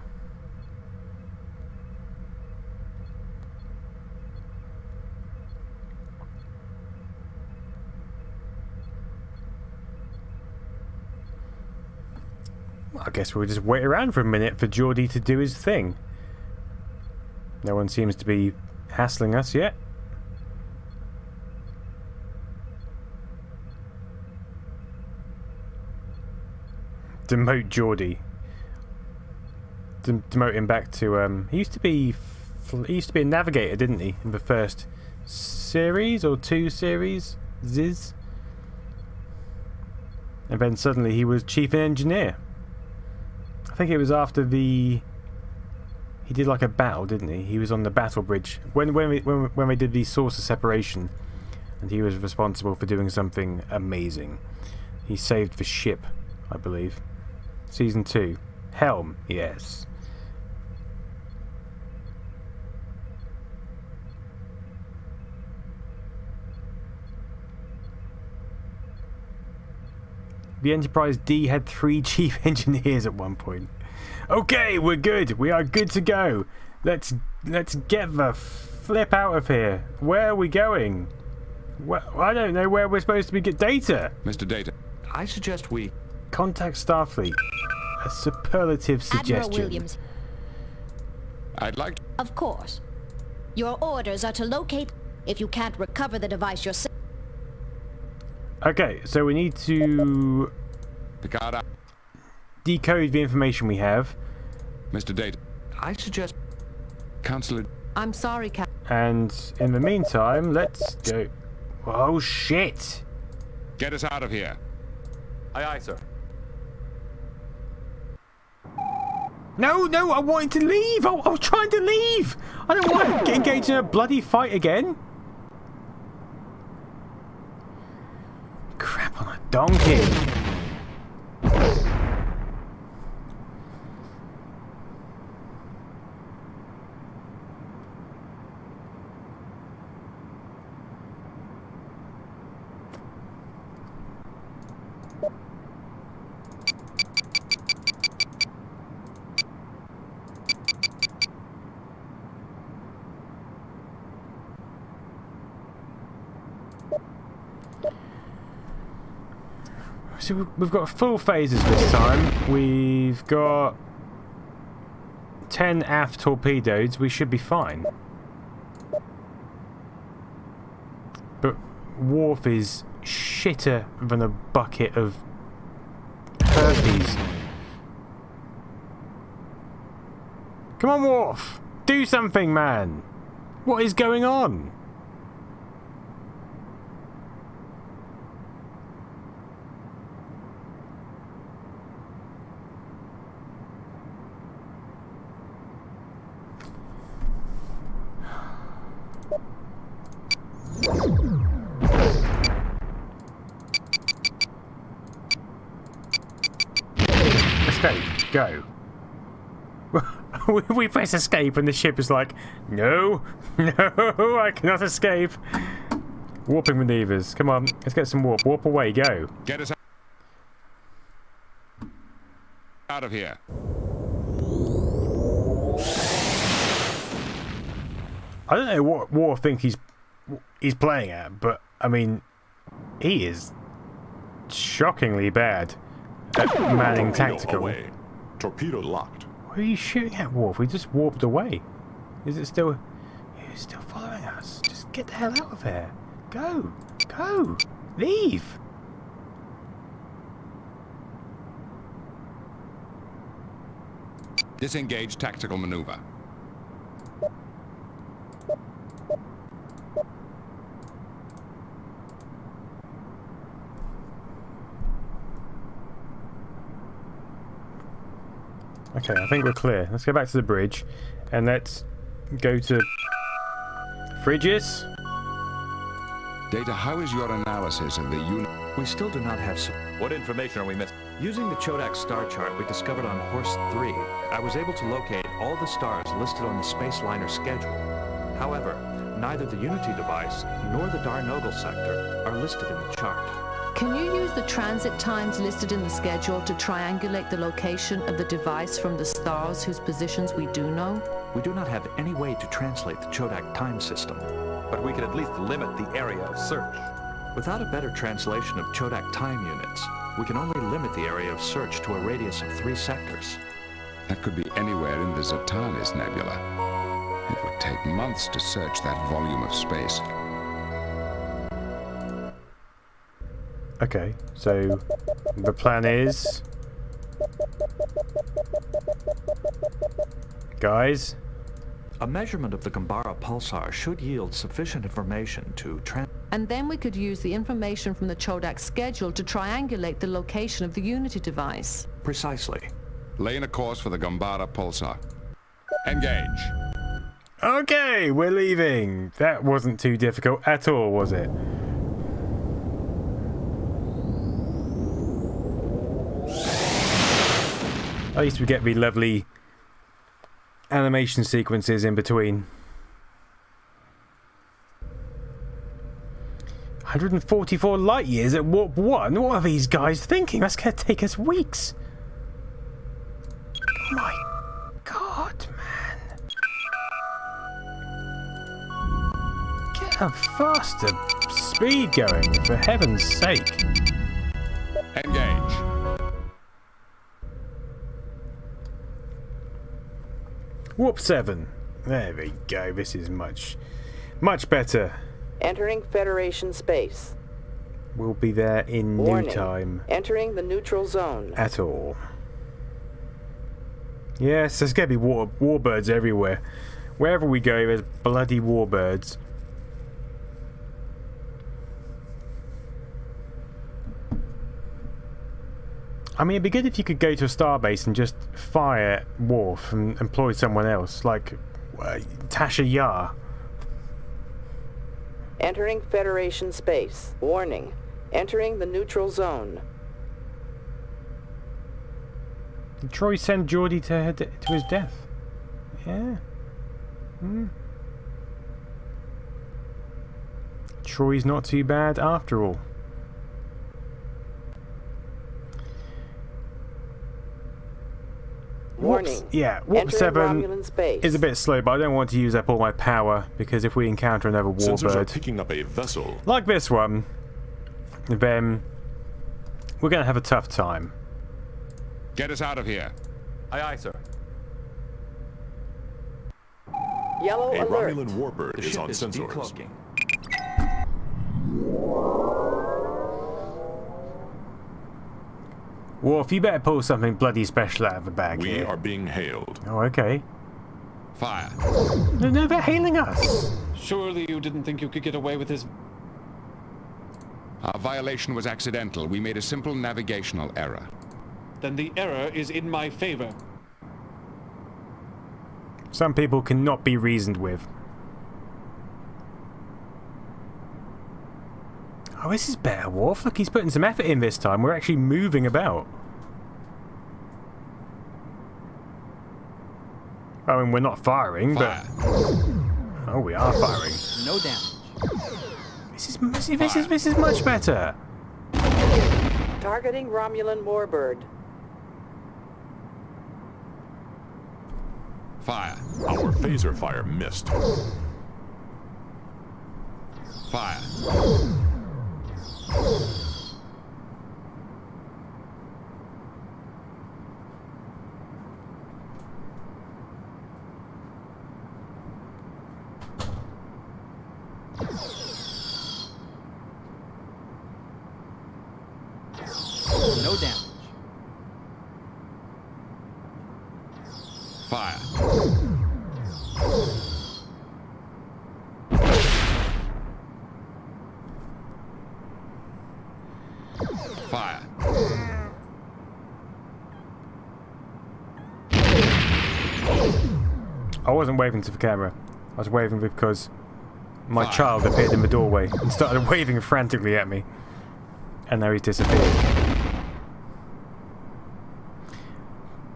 I guess we'll just wait around for a minute for Geordi to do his thing. No one seems to be hassling us yet. Demote Geordi. Demote him back to he used to be a navigator, didn't he, in the first series or 2 series? Ziz. And then suddenly he was chief engineer. I think it was after he did like a battle, didn't he? He was on the battle bridge when we did the source of separation, and he was responsible for doing something amazing. He saved the ship, I believe. Season 2. Helm, yes. The Enterprise D had 3 chief engineers at one point. Okay, we're good. We are good to go. Let's get the flip out of here. Where are we going? I don't know where we're supposed to be. Get Data. Mr. Data. I suggest we... Contact Starfleet. A superlative suggestion. Admiral Williams. I'd like... Of course. Your orders are to locate... If you can't recover the device yourself... Okay, so we need to... Picard. Decode the information we have. Mr. Data. I suggest... Counselor... I'm sorry, Cap. And in the meantime, let's go... Oh, shit! Get us out of here. Aye, aye, sir. No, I wanted to leave! I was trying to leave! I don't want to get engaged in a bloody fight again! Crap on a donkey! So we've got full phases this time. We've got 10 aft torpedoes. We should be fine. But Worf is shitter than a bucket of herpes. Come on, Worf! Do something, man! What is going on? Escape. Go. We press escape and the ship is like, no, no, I cannot escape. Warping maneuvers. Come on, let's get some warp. Warp away, go. Get us out of here. I don't know what Worf thinks he's playing at, but I mean, he is shockingly bad at manning tactical. Away. Torpedo locked. What are you shooting at, Worf? We just warped away. Is it still... He's still following us. Just get the hell out of here. Go. Go. Leave. Disengage tactical maneuver. Okay, I think we're clear. Let's go back to the bridge and let's go to fridges. Data, how is your analysis of the unit? We still do not have some... What information are we missing? Using the Chodak star chart we discovered on Horse 3, I was able to locate all the stars listed on the space liner schedule. However, neither the Unity device nor the Darnogle sector are listed in the chart. Can you use the transit times listed in the schedule to triangulate the location of the device from the stars whose positions we do know? We do not have any way to translate the Chodak time system, but we can at least limit the area of search. Without a better translation of Chodak time units, we can only limit the area of search to a radius of 3 sectors. That could be anywhere in the Zatanis Nebula. It would take months to search that volume of space. Okay, so the plan is... Guys? A measurement of the Gambara pulsar should yield sufficient information to And then we could use the information from the Chodak schedule to triangulate the location of the Unity device. Precisely. Laying a course for the Gambara pulsar. Engage. Okay, we're leaving. That wasn't too difficult at all, was it? At least we get the lovely animation sequences in between. 144 light years at warp 1? What are these guys thinking? That's going to take us weeks. Oh my god, man. Get a faster speed going, for heaven's sake. Engage. Warp 7. There we go. This is much better. Entering Federation space. We'll be there in Warning. no time. Entering the neutral zone. At all. Yes, there's going to be warbirds everywhere. Wherever we go, there's bloody warbirds. I mean, it'd be good if you could go to a starbase and just fire Worf and employ someone else, like Tasha Yar. Entering Federation space. Warning. Entering the neutral zone. Did Troy send Geordi to his death? Yeah. Troy's not too bad after all. Warning. Warp 7 Romulan space. is a bit slow, but I don't want to use up all my power, because if we encounter another Sensors are warbird picking up a vessel. like this one, then we're going to have a tough time. Get us out of here. Aye, aye, sir. Yellow A alert. Romulan warbird The is ship on is sensors. decloaking. Worf, you better pull something bloody special out of the bag We here. are being hailed. Oh, okay. Fire. No, they're hailing us. Surely you didn't think you could get away with this? Our violation was accidental. We made a simple navigational error. Then the error is in my favor. Some people cannot be reasoned with. Oh, this is better, Worf. Look, he's putting some effort in this time. We're actually moving about. I mean, we're not firing, Fire. but... Oh, we are firing. No damage. This is much better. Targeting Romulan warbird. Fire. Our phaser fire missed. Fire. No damage. Fire. Fire. I wasn't waving to the camera. I was waving because my child appeared in the doorway and started waving frantically at me. And now he's disappeared.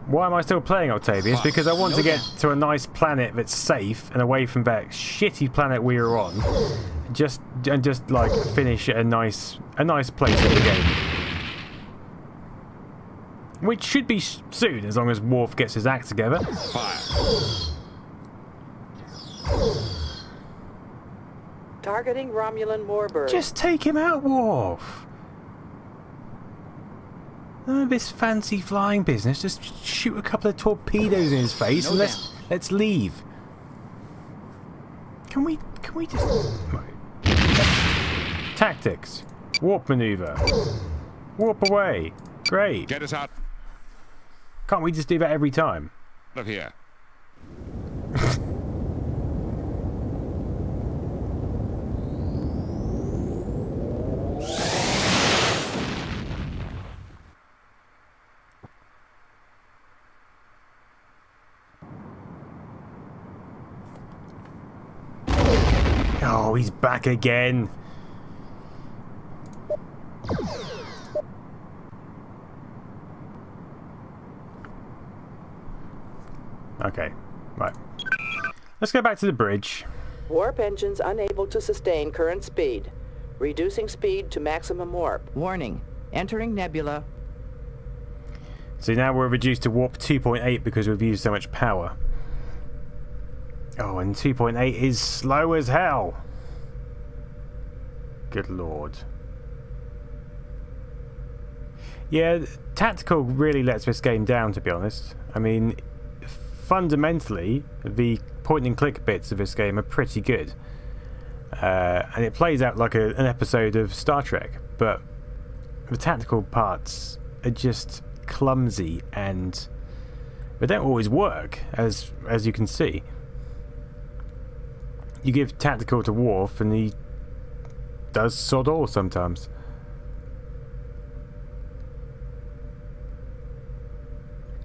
Why am I still playing Octavius? Because I want to get to a nice planet that's safe and away from that shitty planet we were on. Just like finish at a nice place in the game. Which should be soon, as long as Worf gets his act together. Fire. Targeting Romulan warbird. Just take him out, Worf. This fancy flying business. Just shoot a couple of torpedoes in his face and let's leave. Can we just... Right. Tactics. Warp maneuver. Warp away. Great. Get us out Can't we just do that every time? of here. Oh, he's back again. Okay, right. Let's go back to the bridge. Warp engines unable to sustain current speed. Reducing speed to maximum warp. Warning. Entering nebula. So now we're reduced to warp 2.8 because we've used so much power. Oh, and 2.8 is slow as hell. Good lord. Yeah, tactical really lets this game down, to be honest. I mean, fundamentally, the point-and-click bits of this game are pretty good. And it plays out like an episode of Star Trek, but the tactical parts are just clumsy and they don't always work, as you can see. You give tactical to Worf and he does sod all sometimes.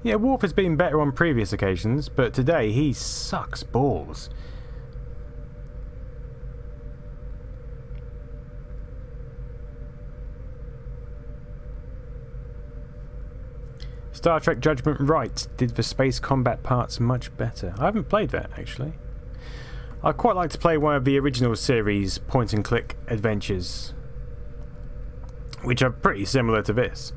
Yeah, Worf has been better on previous occasions, but today he sucks balls. Star Trek Judgment Right did the space combat parts much better. I haven't played that, actually. I'd quite like to play one of the original series point-and-click adventures, which are pretty similar to this.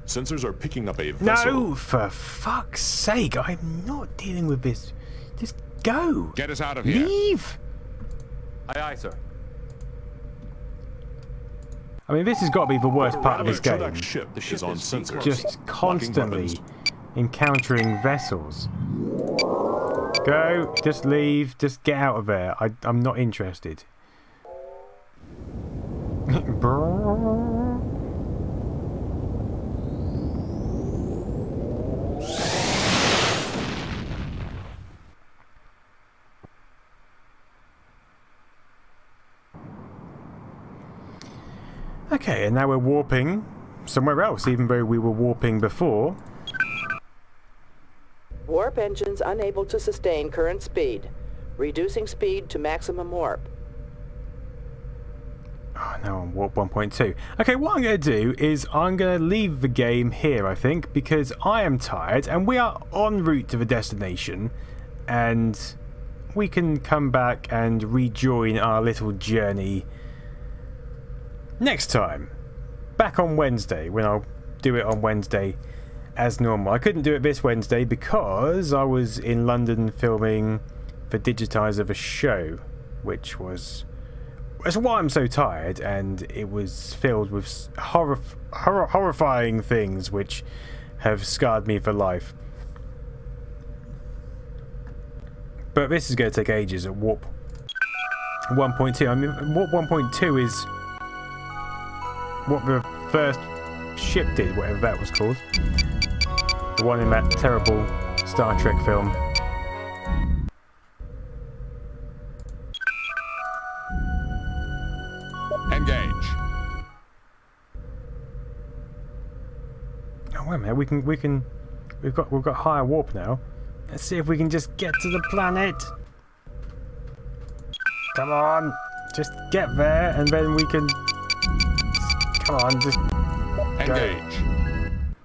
Sensors are picking up a vessel. No, for fuck's sake, I'm not dealing with this. Just go. Get us out of here. Leave. Aye, aye, sir. I mean, this has got to be the worst part of this game. Chodak's ship is on sensors. Just constantly encountering vessels. Go, just leave, just get out of there. I'm not interested. Okay, and now we're warping somewhere else, even though we were warping before. Warp engines unable to sustain current speed. Reducing speed to maximum warp. Oh, now on warp 1.2. Okay, what I'm going to do is I'm going to leave the game here, I think, because I am tired and we are en route to the destination, and we can come back and rejoin our little journey next time. Back on Wednesday, when I'll do it on Wednesday as normal. I couldn't do it this Wednesday because I was in London filming the digitizer of a show, which was... That's why I'm so tired, and it was filled with horrifying things which have scarred me for life. But this is going to take ages at Warp 1.2. I mean, Warp 1.2 is what the first ship did, whatever that was called. The one in that terrible Star Trek film. Engage. Oh wait a minute, we've got higher warp now. Let's see if we can just get to the planet. Come on, just get there, and then we can. Come on, just engage.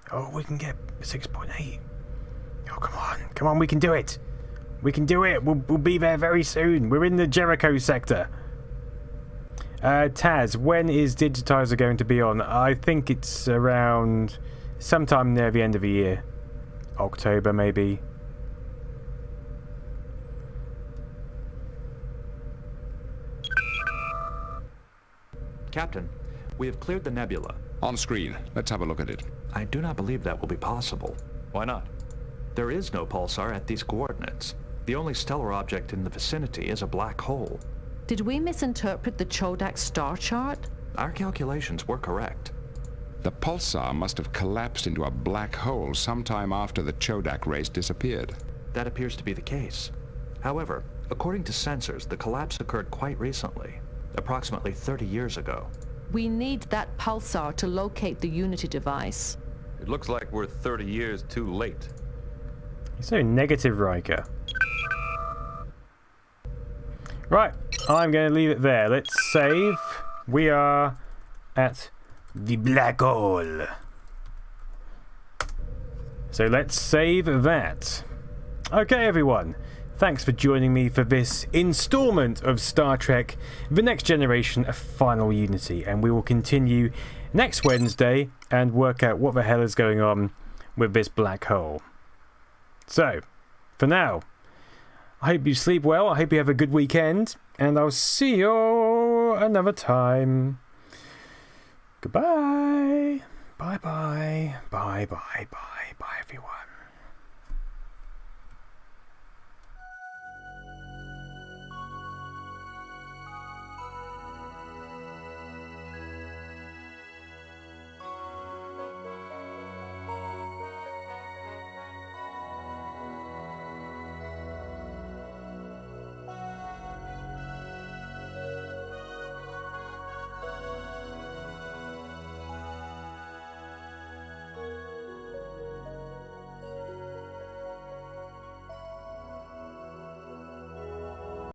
Go. Oh, we can get 6.8. Oh, come on, we can do it. We can do it. We'll be there very soon. We're in the Jericho sector. Taz, when is Digitizer going to be on? I think it's around sometime near the end of the year. October, maybe. Captain, we have cleared the nebula. On screen. Let's have a look at it. I do not believe that will be possible. Why not? There is no pulsar at these coordinates. The only stellar object in the vicinity is a black hole. Did we misinterpret the Chodak star chart? Our calculations were correct. The pulsar must have collapsed into a black hole sometime after the Chodak race disappeared. That appears to be the case. However, according to sensors, the collapse occurred quite recently, approximately 30 years ago. We need that pulsar to locate the Unity device. It looks like we're 30 years too late. You're so negative, Riker. Right, I'm going to leave it there. Let's save. We are at the black hole. So let's save that. Okay, everyone. Thanks for joining me for this installment of Star Trek The Next Generation, A Final Unity. And we will continue next Wednesday and work out what the hell is going on with this black hole. So, for now, I hope you sleep well. I hope you have a good weekend. And I'll see you another time. Goodbye. Bye-bye. Bye-bye-bye.